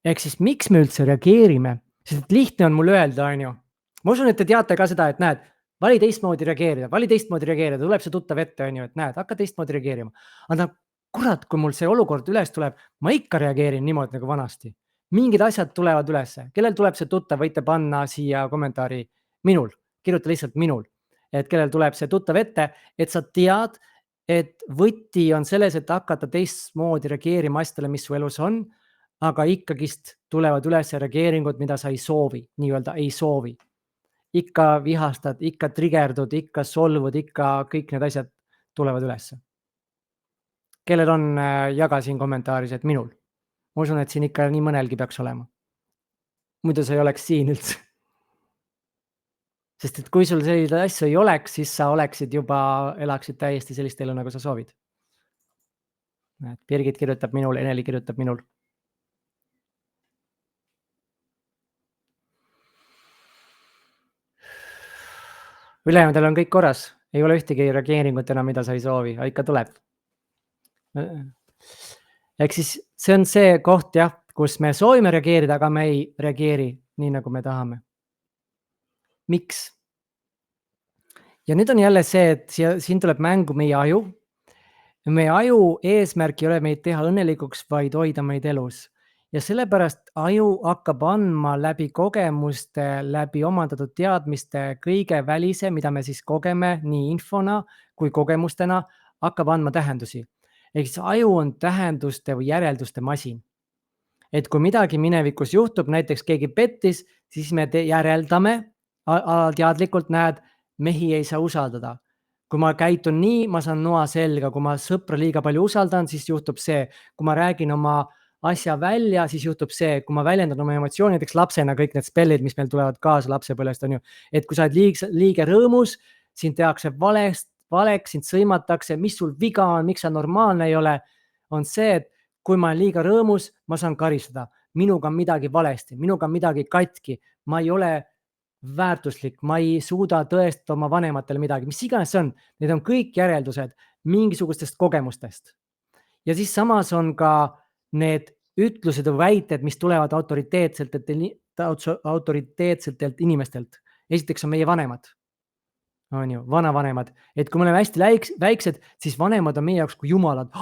Speaker 1: Ehk siis miks me üldse reageerime? Sest lihtne on mul öelda, on ju. Ma usun, et te teate ka seda, et näed, vali teistmoodi reageerida, tuleb see tuttav ette, on ju, et näed, hakka teistmoodi reageerima. Aga kurat, kui mul see olukord üles tuleb, ma ikka reageerin niimoodi nagu vanasti. Mingid asjad tulevad ülesse. Kellel tuleb see tuttav, võite panna siia kommentaari minul. Kirjuta lihtsalt minul. Et kellel tuleb see tuttav ette, et sa tead, et võti on selles, et hakata teistmoodi reageerima asjadele, mis su elus on, aga ikkagist tulevad üles reageeringud, mida sa ei soovi, nii-öelda ei soovi. Ikka vihastad, ikka trigerdud, ikka solvud, ikka kõik need asjad tulevad üles. Kellel on, jaga siin kommentaaris, et minul. Ma usun, et siin ikka nii mõnelgi peaks olema. Muidu sa ei oleks siin üldse. Sest et kui sul selliseid asju ei oleks, siis sa oleksid juba, elaksid täiesti sellist elu, nagu sa soovid. Birgit kirjutab minul, Eneli kirjutab minul. Ülejäänud on kõik korras. Ei ole ühtegi reageeringut enam, mida sa ei soovi, aga ikka tuleb. Ehk siis see on see koht, jah, kus me soovime reageerida, aga me ei reageeri nii, nagu me tahame. Miks? Ja nüüd on jälle see, et siin tuleb mängu meie aju. Meie aju eesmärk ei ole meid teha õnnelikuks, vaid hoida meid elus. Ja sellepärast aju hakkab andma läbi kogemuste, läbi omandatud teadmiste kõige välise, mida me siis kogeme nii infona kui kogemustena, hakkab andma tähendusi. Ehk siis aju on tähenduste või järelduste masin. Et kui midagi minevikus juhtub, näiteks keegi pettis, siis me järeldame, teadlikult näed, mehi ei saa usaldada. Kui ma käitun nii, ma saan noa selga, kui ma sõpra liiga palju usaldan, siis juhtub see. Kui ma räägin oma asja välja, siis juhtub see. Kui ma väljendan oma emotsiooni, näiteks lapsena kõik need spellid, mis meil tulevad kaasa lapsepõlvest, on ju. Et kui sa oled liige rõõmus, sind tehakse valeks, sind sõimatakse, mis sul viga on, miks sa normaalne ei ole, on see, et kui ma olen liiga rõõmus, ma saan karistada. Minuga on midagi valesti, minuga on midagi katki, ma ei ole väärtuslik, ma ei suuda tõestada oma vanematele midagi, mis iganes see on. Need on kõik järeldused mingisugustest kogemustest. Ja siis samas on ka need ütlused või väited, mis tulevad autoriteetsetelt inimestelt. Esiteks on meie vanemad. On ju, vanavanemad. Et kui me oleme hästi väiksed, siis vanemad on meie jaoks kui jumalad.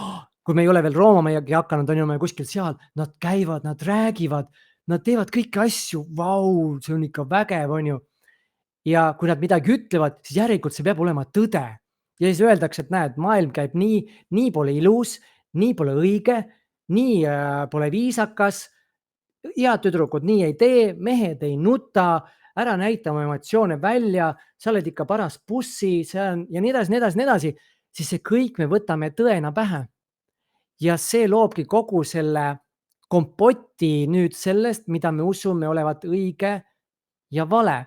Speaker 1: Kui me ei ole veel roomamegi hakanud, on ju me kuskil seal, nad käivad, nad räägivad, nad teevad kõiki asju, vau, see on ikka vägev, on ju. ja kui nad midagi ütlevad, siis järelikult see peab olema tõde. Ja siis öeldakse, et näed, maailm käib nii pole ilus, nii pole õige, nii pole viisakas, head tüdrukud nii ei tee, mehed ei nuta, ära näita oma emotsioone välja, sa oled ikka paras pussi, see on ja nii edasi, nii edasi, nii edasi, siis see kõik me võtame tõena pähe. Ja see loobki kogu selle kompoti nüüd sellest, mida me usume olevat õige ja vale.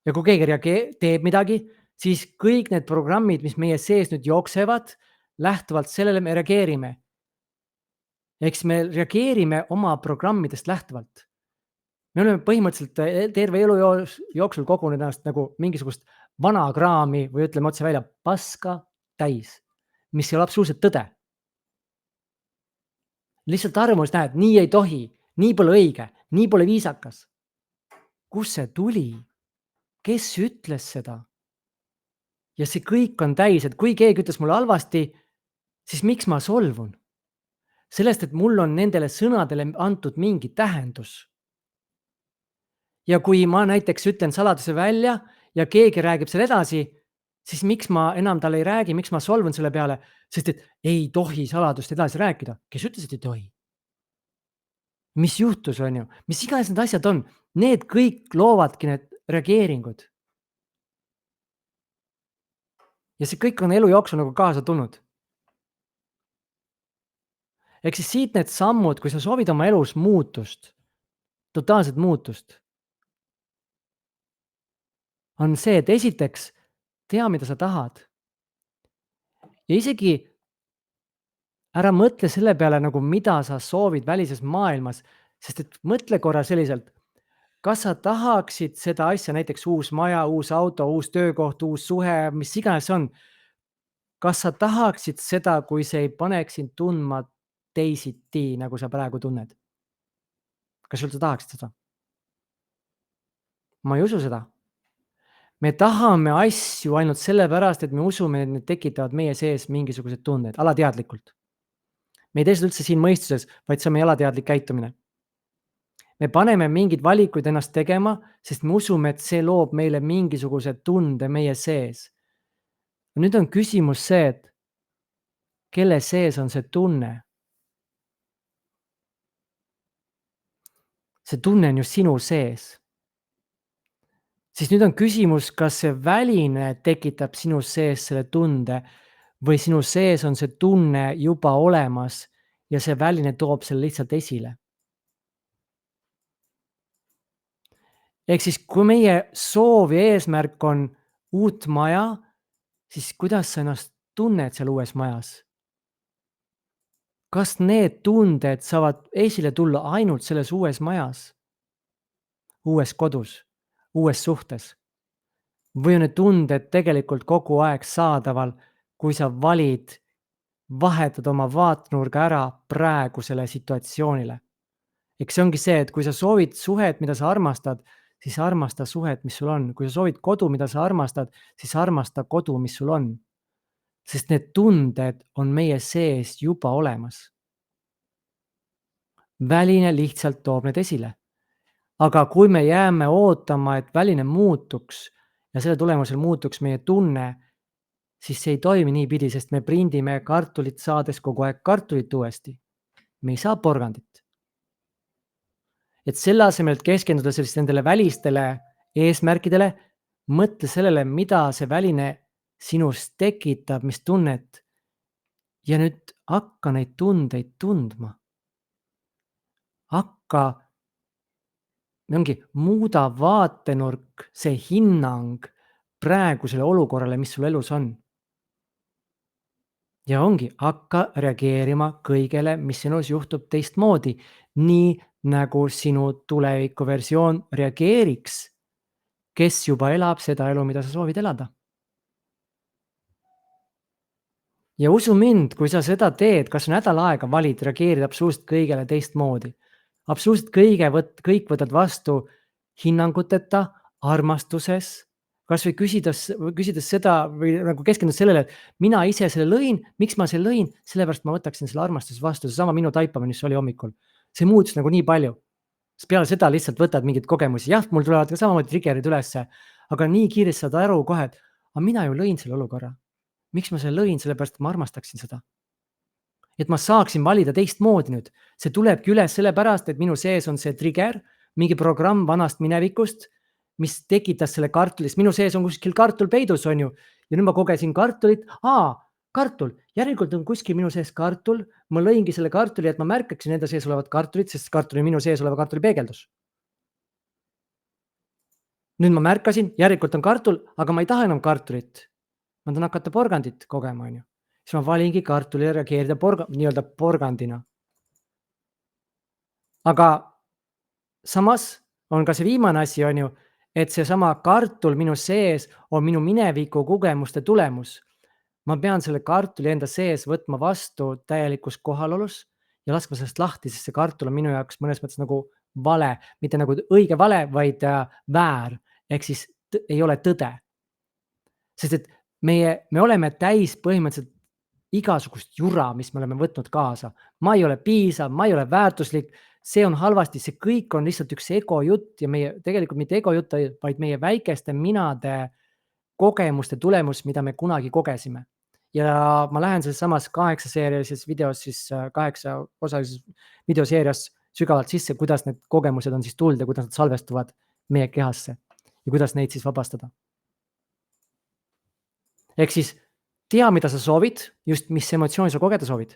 Speaker 1: Ja kui keegi teeb midagi, siis kõik need programmid, mis meie sees nüüd jooksevad, lähtuvalt sellele me reageerime. Eks me reageerime oma programmidest lähtuvalt. Me oleme põhimõtteliselt terve elu jooksul kogunud ennast nagu mingisugust vana kraami või ütleme otse välja paska täis, mis ei ole absoluutselt tõde. Lihtsalt arvamus, näed, nii ei tohi, nii pole õige, nii pole viisakas. Kust see tuli? Kes ütles seda? Ja see kõik on täis, et kui keegi ütles mulle halvasti, siis miks ma solvun? Sellest, et mul on nendele sõnadele antud mingi tähendus. Ja kui ma näiteks ütlen saladuse välja ja keegi räägib selle edasi, siis miks ma enam talle ei räägi, miks ma solvun selle peale? Sest et ei tohi saladust edasi rääkida. Kes ütles, et ei tohi? Mis juhtus, on ju? Mis iganes need asjad on? Need kõik loovadki need reageeringud. Ja see kõik on elu jooksul nagu kaasa tulnud. Ehk siis siit need sammud, kui sa soovid oma elus muutust, totaalset muutust, on see, et esiteks tea, mida sa tahad. Ja isegi ära mõtle selle peale nagu, mida sa soovid välises maailmas, sest et mõtle korra selliselt, kas sa tahaksid seda asja, näiteks uus maja, uus auto, uus töökoht, uus suhe, mis iganes see on. Kas sa tahaksid seda, kui see ei paneks sind tundma teisiti, nagu sa praegu tunned? Kas sa üldse tahaksid seda? Ma ei usu seda. Me tahame asju ainult sellepärast, et me usume, et need tekitavad meie sees mingisugused tunded, alateadlikult. Me ei tee seda üldse siin mõistuses, vaid see on meie alateadlik käitumine. Me paneme mingeid valikuid ennast tegema, sest me usume, et see loob meile mingisuguse tunde meie sees. Nüüd on küsimus see, et kelle sees on see tunne? See tunne on ju sinu sees. Siis nüüd on küsimus, kas see väline tekitab sinu sees selle tunde või sinu sees on see tunne juba olemas ja see väline toob selle lihtsalt esile. Ehk siis, kui meie soov ja eesmärk on uut maja, siis kuidas sa ennast tunned seal uues majas? Kas need tunded saavad esile tulla ainult selles uues majas, uues kodus, uues suhtes? Või on need tunded tegelikult kogu aeg saadaval, kui sa valid vahetada oma vaatenurga ära praegusele situatsioonile? Eks see ongi see, et kui sa soovid suhet, mida sa armastad, siis armasta suhet, mis sul on. Kui sa soovid kodu, mida sa armastad, siis armasta kodu, mis sul on. Sest need tunded on meie sees juba olemas. Väline lihtsalt toob need esile. Aga kui me jääme ootama, et väline muutuks ja selle tulemusel muutuks meie tunne, siis see ei toimi niipidi, sest me prindime kartulit saades kogu aeg kartulit uuesti. Me ei saa porgandit. Et selle asemel, et keskenduda nendele välistele eesmärkidele, mõtle sellele, mida see väline sinust tekitab, mis tunnet. Ja nüüd hakka neid tundeid tundma. Muuda vaatenurk, see hinnang praegusele olukorrale, mis sul elus on. Ja ongi, hakka reageerima kõigele, mis sinus juhtub teistmoodi, nii nagu sinu tulevikuversioon reageeriks, kes juba elab seda elu, mida sa soovid elada. Ja usu mind, kui sa seda teed, kas nädal aega valid reageerida absoluutselt kõigele teistmoodi. Absoluutselt kõik võtad vastu hinnanguteta, armastuses, kas või küsides seda või nagu keskendudes sellele, et mina ise selle lõin, miks ma selle lõin, sellepärast ma võtaksin selle armastuses vastu, see sama minu taipamine, mis oli hommikul. See muutus nagu nii palju. Sest peale seda lihtsalt võtad mingeid kogemusi. Jah, mul tulevad ka samamoodi triggerid ülesse, aga nii kiiresti saad aru kohe, et aga mina ju lõin selle olukorra. Miks ma selle lõin? Sellepärast, et ma armastaksin seda. Et ma saaksin valida teistmoodi nüüd. See tulebki üles sellepärast, et minu sees on see trigger, mingi programm vanast minevikust, mis tekitas selle kartuli, sest minu sees on kuskil kartul peidus, on ju. Ja nüüd ma kogesin kartulit, kartul, järelikult on kuskil minu sees kartul, ma lõingi selle kartuli, et ma märkaksin enda sees olevat kartulit, sest kartul on minu sees oleva kartuli peegeldus. Nüüd ma märkasin, järelikult on kartul, aga ma ei taha enam kartulit. Ma tahan hakata porgandit kogema, on ju. Siis ma valingi kartulile reageerida nii-öelda porgandina. Aga samas on ka see viimane asi, on ju, et seesama kartul minu sees on minu mineviku kogemuste tulemus. Ma pean selle kartuli enda sees võtma vastu täielikus kohalolus ja laskma sellest lahti, sest see kartul on minu jaoks mõnes mõttes nagu vale, mitte nagu õige vale, vaid väär ehk siis ei ole tõde. Sest et me oleme täis põhimõtteliselt igasugust jura, mis me oleme võtnud kaasa. Ma ei ole piisav, ma ei ole väärtuslik, see on halvasti, see kõik on lihtsalt üks ego jutt ja meie tegelikult mitte ego jutt, vaid meie väikeste minade kogemuste tulemus, mida me kunagi kogesime. Ja ma lähen selles samas 8-seerialises videos siis 8-osalises videoseerias sügavalt sisse, kuidas need kogemused on siis tulnud ja kuidas nad salvestuvad meie kehasse ja kuidas neid siis vabastada. Ehk siis tea, mida sa soovid, just mis emotsiooni sa kogeda soovid.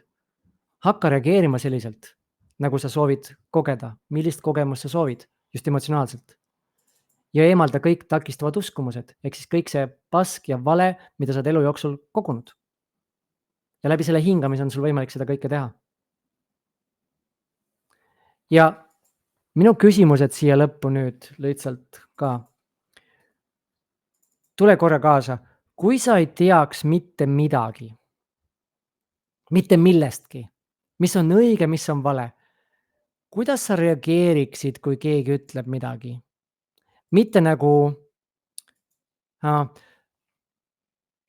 Speaker 1: Hakka reageerima selliselt, nagu sa soovid kogeda, millist kogemust sa soovid, just emotsionaalselt. Ja eemalda kõik takistavad uskumused, ehk siis kõik see pask ja vale, mida sa oled elu jooksul kogunud. Ja läbi selle hingamise on sul võimalik seda kõike teha. Ja minu küsimused siia lõppu nüüd lihtsalt ka. Tule korra kaasa. Kui sa ei teaks mitte midagi, mitte millestki, mis on õige, mis on vale, kuidas sa reageeriksid, kui keegi ütleb midagi? Mitte nagu,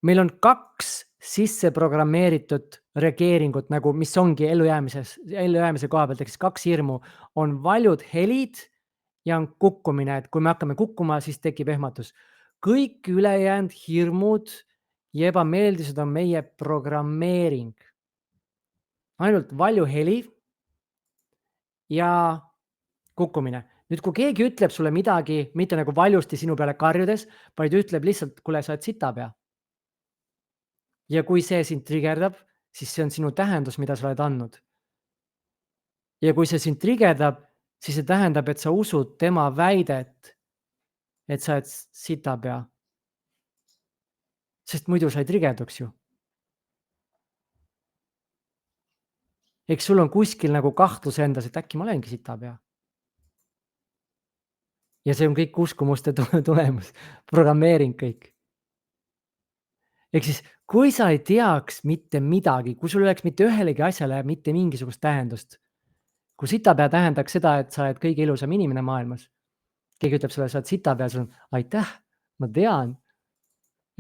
Speaker 1: meil on 2 sisse programmeeritud reageeringut nagu, mis ongi ellujäämise koha pealt, ehk siis 2 hirmu. On valjud helid ja on kukkumine, et kui me hakkame kukkuma, siis tekib ehmatus. Kõik ülejäänud hirmud ja ebameeldised on meie programmeering. Ainult valju heli ja kukkumine. Nüüd, kui keegi ütleb sulle midagi, mitte nagu valjusti sinu peale karjudes, vaid ütleb lihtsalt, kuule, sa oled sitapea. Ja kui see sind trigerdab, siis see on sinu tähendus, mida sa oled andnud. Ja kui see sind trigerdab, siis see tähendab, et sa usud tema väidet, et sa oled sitapea. Sest muidu sa ei trigerduks ju. Eks sul on kuskil nagu kahtlus endas, et äkki ma olengi sitapea. Ja see on kõik uskumuste tulemus, programmeering kõik. Ehk siis, kui sa ei teaks mitte midagi, kui sul oleks mitte ühelegi asjale mitte mingisugust tähendust, kui sitapea tähendaks seda, et sa oled kõige ilusam inimene maailmas. Keegi ütleb sulle, sa oled sitapea, sul on aitäh, ma tean.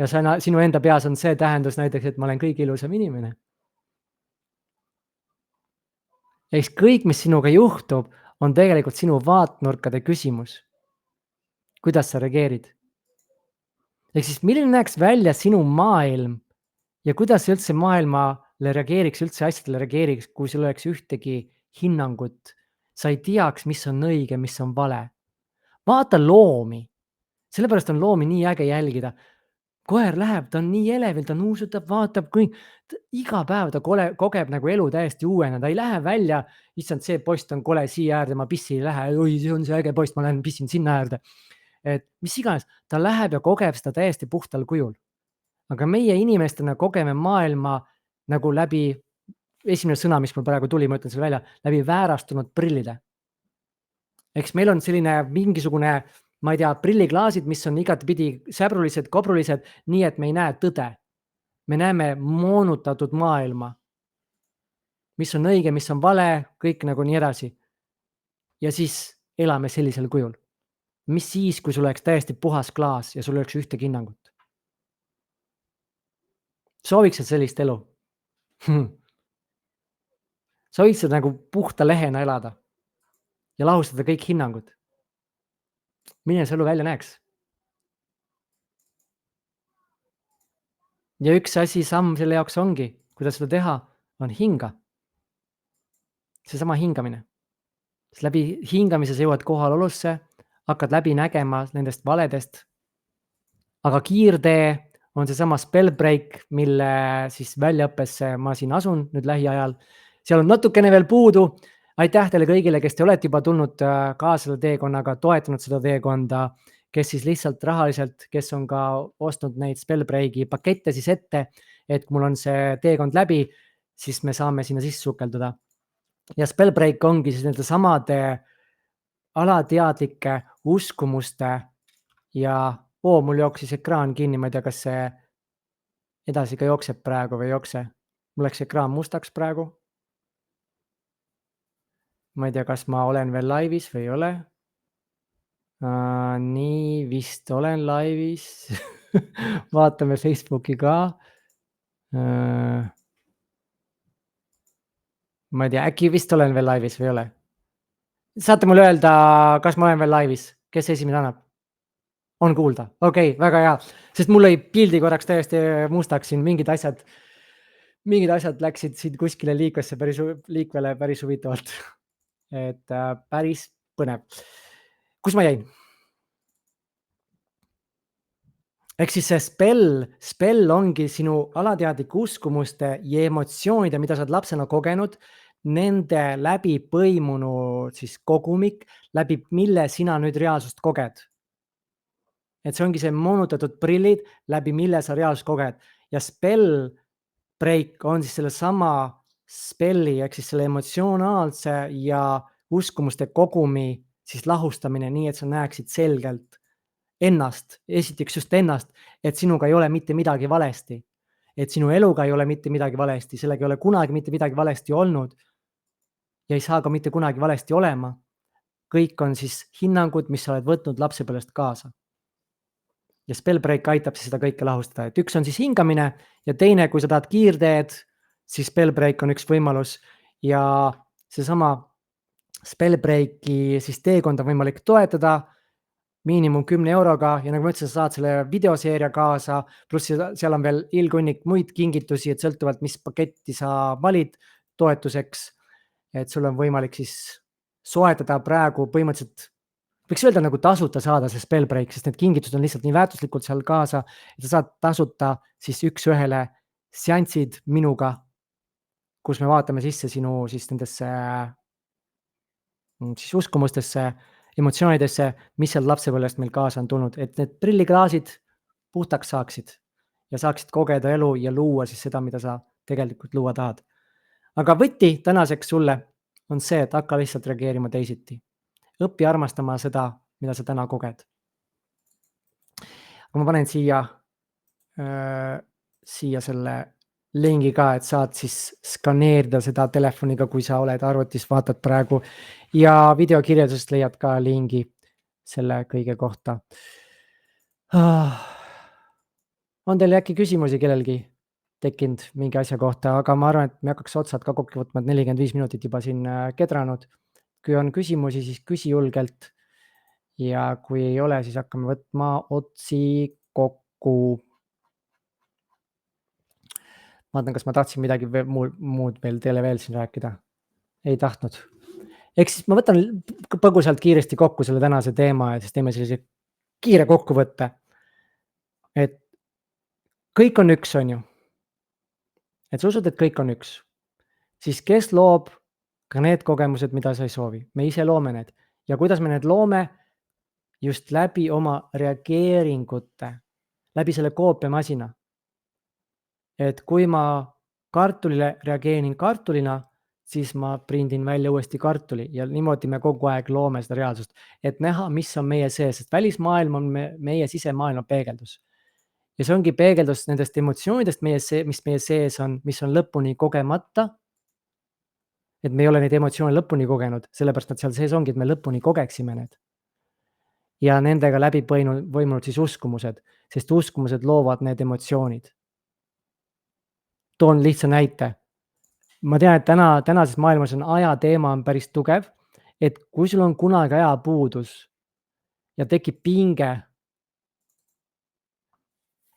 Speaker 1: Ja sinu enda peas on see tähendus näiteks, et ma olen kõige ilusam inimene. Ehk kõik, mis sinuga juhtub, on tegelikult sinu vaatnurkade küsimus. Kuidas sa reageerid? Ehk siis milline näeks välja sinu maailm ja kuidas sa üldse maailmale reageeriks, üldse asjadele reageeriks, kui sul oleks ühtegi hinnangut. Sa ei teaks, mis on õige, mis on vale. Vaata loomi. Sellepärast on loomi nii äge jälgida. Koer läheb, ta on nii elevil, ta nuusutab, vaatab kõik. Iga päev ta kogeb nagu elu täiesti uuena. Ta ei lähe välja, issand, see post on kole siia äärde, ma pissi ei lähe. Oi, see on see äge post, ma lähen pissin sinna äärde. Et mis iganes, ta läheb ja kogeb seda täiesti puhtal kujul. Aga meie inimestena kogeme maailma nagu läbi, esimene sõna, mis mul praegu tuli, ma ütlen selle välja, läbi väärastunud prillide. Eks meil on selline mingisugune, ma ei tea, prilliklaasid, mis on igatpidi säbrulised, kobrulised, nii et me ei näe tõde. Me näeme moonutatud maailma, mis on õige, mis on vale, kõik nagu nii edasi. Ja siis elame sellisel kujul. Mis siis, kui sul oleks täiesti puhas klaas ja sul oleks ühtegi hinnangut? Sooviksid sellist elu? Sooviksid nagu puhta lehena elada ja lahustada kõik hinnangud? Milline see elu välja näeks? Ja üks asi, samm selle jaoks ongi, kuidas seda teha, on hinga. Seesama hingamine. Sest läbi hingamise sa jõuad kohalolusse, hakkad läbi nägema nendest valedest. Aga kiirtee on seesama Spellbreak, mille siis väljaõppesse ma siin asun nüüd lähiajal. Seal on natukene veel puudu. Aitäh teile kõigile, kes te olete juba tulnud kaasa selle teekonnaga, toetanud seda teekonda, kes siis lihtsalt rahaliselt, kes on ka ostnud neid Spellbreaki pakette siis ette, et kui mul on see teekond läbi, siis me saame sinna sisse sukelduda. Ja Spellbreak ongi siis nende samade alateadlike uskumuste ja mul jooksis ekraan kinni, ma ei tea, kas see edasi ka jookseb praegu või ei jookse. Mul läks ekraan mustaks praegu. Ma ei tea, kas ma olen veel laivis või ei ole. Nii, vist olen laivis. Vaatame Facebooki ka. Ma ei tea, äkki vist olen veel laivis või ei ole. Saate mulle öelda, kas ma olen veel laivis? Kes esimene annab? On kuulda? Okei, väga hea. Sest mul lõi pildi korraks täiesti mustaks siin, mingid asjad läksid siin kuskile liikvele päris huvitavalt. Et päris põnev. Kus ma jäin? Ehk siis see spell ongi sinu alateadlike uskumuste ja emotsioonide, mida sa oled lapsena kogenud, nende läbi põimunud siis kogumik, läbi mille sina nüüd reaalsust koged. Et see ongi see moonutatud prillid, läbi mille sa reaalsust koged. Ja Spellbreak on siis selle sama spelli ehk siis selle emotsionaalse ja uskumuste kogumi siis lahustamine nii, et sa näeksid selgelt ennast, esiteks just ennast, et sinuga ei ole mitte midagi valesti. Et sinu eluga ei ole mitte midagi valesti, sellega ei ole kunagi mitte midagi valesti olnud ja ei saa ka mitte kunagi valesti olema. Kõik on siis hinnangud, mis sa oled võtnud lapsepõlvest kaasa. Ja Spellbreak aitab siis seda kõike lahustada. Et üks on siis hingamine ja teine, kui sa tahad kiirteed, siis Spellbreak on üks võimalus ja seesama Spellbreaki siis teekond on võimalik toetada miinimum 10 euroga ja nagu ma ütlesin, sa saad selle videoseeria kaasa, pluss seal on veel ilgunnik muid kingitusi, et sõltuvalt, mis paketti sa valid toetuseks, et sul on võimalik siis soetada praegu põhimõtteliselt, võiks öelda nagu tasuta saada see Spellbreak, sest need kingitused on lihtsalt nii väärtuslikult seal kaasa, et sa saad tasuta siis üks-ühele seansid minuga, kus me vaatame sisse sinu siis nendesse siis uskumustesse, emotsioonidesse, mis seal lapsepõlvest meil kaasa on tulnud, et need prilliklaasid puhtaks saaksid ja saaksid kogeda elu ja luua siis seda, mida sa tegelikult luua tahad. Aga võti tänaseks sulle on see, et hakka lihtsalt reageerima teisiti. Õpi armastama seda, mida sa täna koged. Aga ma panen siia selle lingi ka, et saad siis skaneerida seda telefoniga, kui sa oled arvutis, vaatad praegu ja videokirjeldusest leiad ka lingi selle kõige kohta. On teil äkki küsimusi kellelgi tekkinud mingi asja kohta, aga ma arvan, et me hakkaks otsad ka kokku võtma, et 45 minutit juba siin kedranud. Kui on küsimusi, siis küsi julgelt ja kui ei ole, siis hakkame võtma otsi kokku. Vaatan, kas ma tahtsin midagi muud teile veel siin rääkida. Ei tahtnud. Ehk siis ma võtan põgusalt kiiresti kokku selle tänase teema ja siis teeme sellise kiire kokkuvõtte. Et kõik on üks, on ju. Et sa usud, et kõik on üks. Siis kes loob ka need kogemused, mida sa ei soovi? Me ise loome need. Ja kuidas me need loome? Just läbi oma reageeringute, läbi selle koopiamasina. Et kui ma kartulile reageerin kartulina, siis ma prindin välja uuesti kartuli ja niimoodi me kogu aeg loome seda reaalsust, et näha, mis on meie sees, sest välismaailm on meie sisemaailma peegeldus. Ja see ongi peegeldus nendest emotsioonidest, mis meie sees on, mis on lõpuni kogemata. Et me ei ole neid emotsioone lõpuni kogenud, sellepärast nad seal sees ongi, et me lõpuni kogeksime need. Ja nendega läbi võimunud siis uskumused, sest uskumused loovad need emotsioonid. Toon lihtsa näite. Ma tean, et tänases maailmas on aja teema on päris tugev, et kui sul on kunagi ajapuudus ja tekib pinge,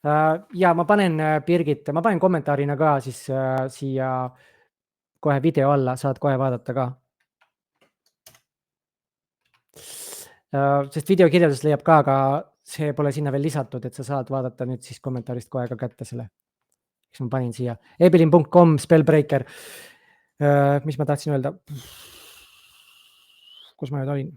Speaker 1: Ja ma panen Birgit, ma panen kommentaarina ka siis siia kohe video alla, saad kohe vaadata ka. Sest videokirjeldus leiab ka, aga see pole sinna veel lisatud, et sa saad vaadata nüüd siis kommentaarist kohe ka kätte selle. Eks ma panin siia ebelin.com spellbreaker. Mis ma tahtsin öelda? Kus ma nüüd olin?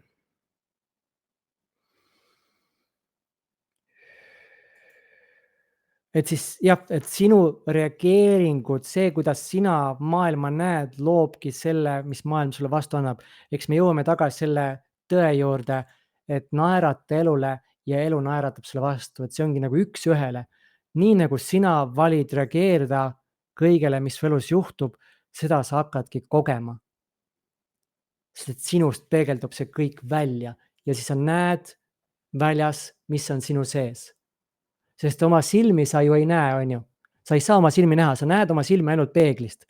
Speaker 1: Et siis jah, et sinu reageeringud, see, kuidas sina maailma näed, loobki selle, mis maailm sulle vastu annab. Eks me jõuame tagasi selle tõe juurde, et naerata elule ja elu naeratab sulle vastu, et see ongi nagu üks ühele. Nii nagu sina valid reageerida kõigele, mis su elus juhtub, seda sa hakkadki kogema. Sest et sinust peegeldub see kõik välja ja siis sa näed väljas, mis on sinu sees. Sest oma silmi sa ju ei näe, on ju. Sa ei saa oma silmi näha, sa näed oma silmi ainult peeglist.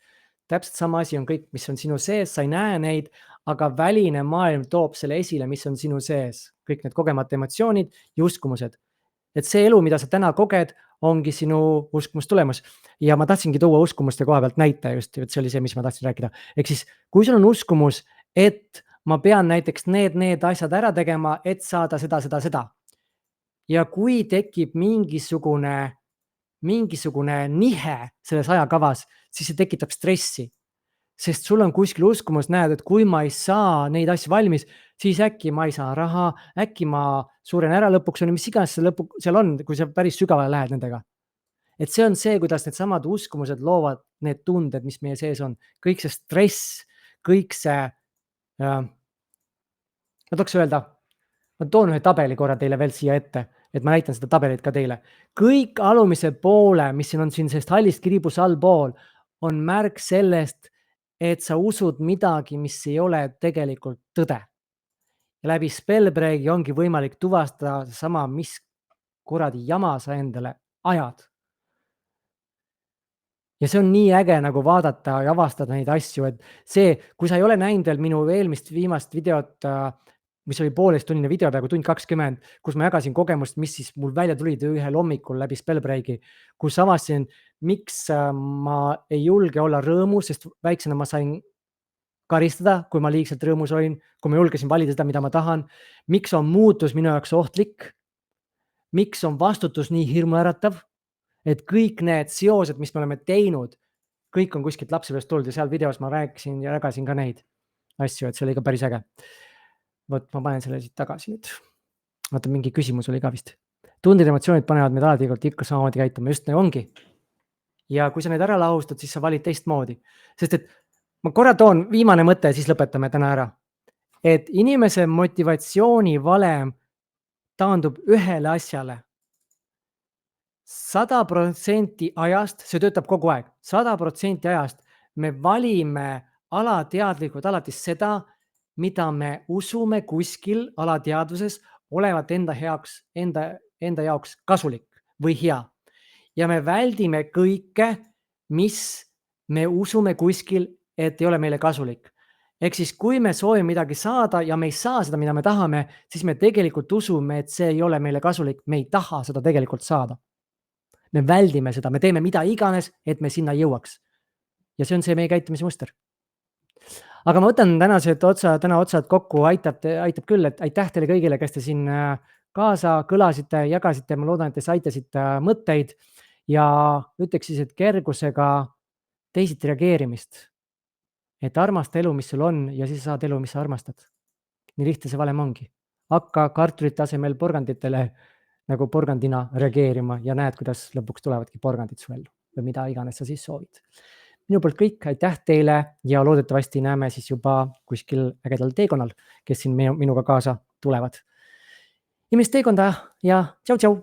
Speaker 1: Täpselt sama asi on kõik, mis on sinu sees, sa ei näe neid, aga väline maailm toob selle esile, mis on sinu sees. Kõik need kogemata emotsioonid ja uskumused. Et see elu, mida sa täna koged, ongi sinu uskumustulemus. Ja ma tahtsingi tuua uskumuste koha pealt näite just, et see oli see, mis ma tahtsin rääkida. Ehk siis, kui sul on uskumus, et ma pean näiteks need asjad ära tegema, et saada seda. Ja kui tekib mingisugune nihe selles ajakavas, siis see tekitab stressi. Sest sul on kuskil uskumus, näed, et kui ma ei saa neid asju valmis, siis äkki ma ei saa raha, äkki ma suren ära lõpuks, mis iganes seal on, kui sa päris sügavale lähed nendega. Et see on see, kuidas need samad uskumused loovad need tunded, mis meie sees on. Kõik see stress, kõik see, ma tahaks öelda, ma toon ühe tabeli korra teile veel siia ette, et ma näitan seda tabelit ka teile. Kõik alumise poole, mis siin on siin sellest hallist kriibus allpool, on märk sellest, et sa usud midagi, mis ei ole tegelikult tõde. Ja läbi spellbreaki ongi võimalik tuvastada sama, mis kuradi jama sa endale ajad. Ja see on nii äge nagu vaadata ja avastada neid asju, et see, kui sa ei ole näinud veel minu viimast videot, mis oli 1,5-tunnine video, peaaegu 1:20, kus ma jagasin kogemust, mis siis mul välja tulid ühel hommikul läbi spellbreaki, kus avastasin, miks ma ei julge olla rõõmus, sest väiksena ma sain karistada, kui ma liigselt rõõmus olin, kui ma julgesin valida seda, mida ma tahan. Miks on muutus minu jaoks ohtlik? Miks on vastutus nii hirmuäratav? Et kõik need seosed, mis me oleme teinud, kõik on kuskilt lapsepõlvest tulnud ja seal videos ma rääkisin ja jagasin ka neid asju, et see oli ka päris äge. Vot ma panen selle siit tagasi nüüd. Vaata, mingi küsimus oli ka vist. Tunded ja emotsioonid panevad meid alati ikka samamoodi käituma, just nii ongi. Ja kui sa need ära lahustad, siis sa valid teistmoodi. Sest et ma korra toon viimane mõte, siis lõpetame täna ära. Et inimese motivatsiooni valem taandub ühele asjale. 100% ajast, see töötab kogu aeg, 100% ajast me valime alateadlikult alati seda, mida me usume kuskil alateadvuses olevat enda jaoks kasulik või hea. Ja me väldime kõike, mis me usume kuskil, et ei ole meile kasulik. Ehk siis, kui me soovime midagi saada ja me ei saa seda, mida me tahame, siis me tegelikult usume, et see ei ole meile kasulik, me ei taha seda tegelikult saada. Me väldime seda, me teeme mida iganes, et me sinna jõuaks. Ja see on see meie käitumismuster. Aga ma võtan täna otsad kokku, aitab küll, et aitäh teile kõigile, kes te siin kaasa kõlasite, jagasite, ma loodan, et te saite siit mõtteid ja ütleks siis, et kergusega teisiti reageerimist. Et armasta elu, mis sul on ja siis saad elu, mis sa armastad. Nii lihtne see valem ongi. Hakka kartulite asemel porganditele nagu porgandina reageerima ja näed, kuidas lõpuks tulevadki porgandid su ellu või mida iganes sa siis soovid. Minu poolt kõik, aitäh teile ja loodetavasti näeme siis juba kuskil ägedal teekonnal, kes siin minuga kaasa tulevad. Imest teekonda ja tšau-tšau!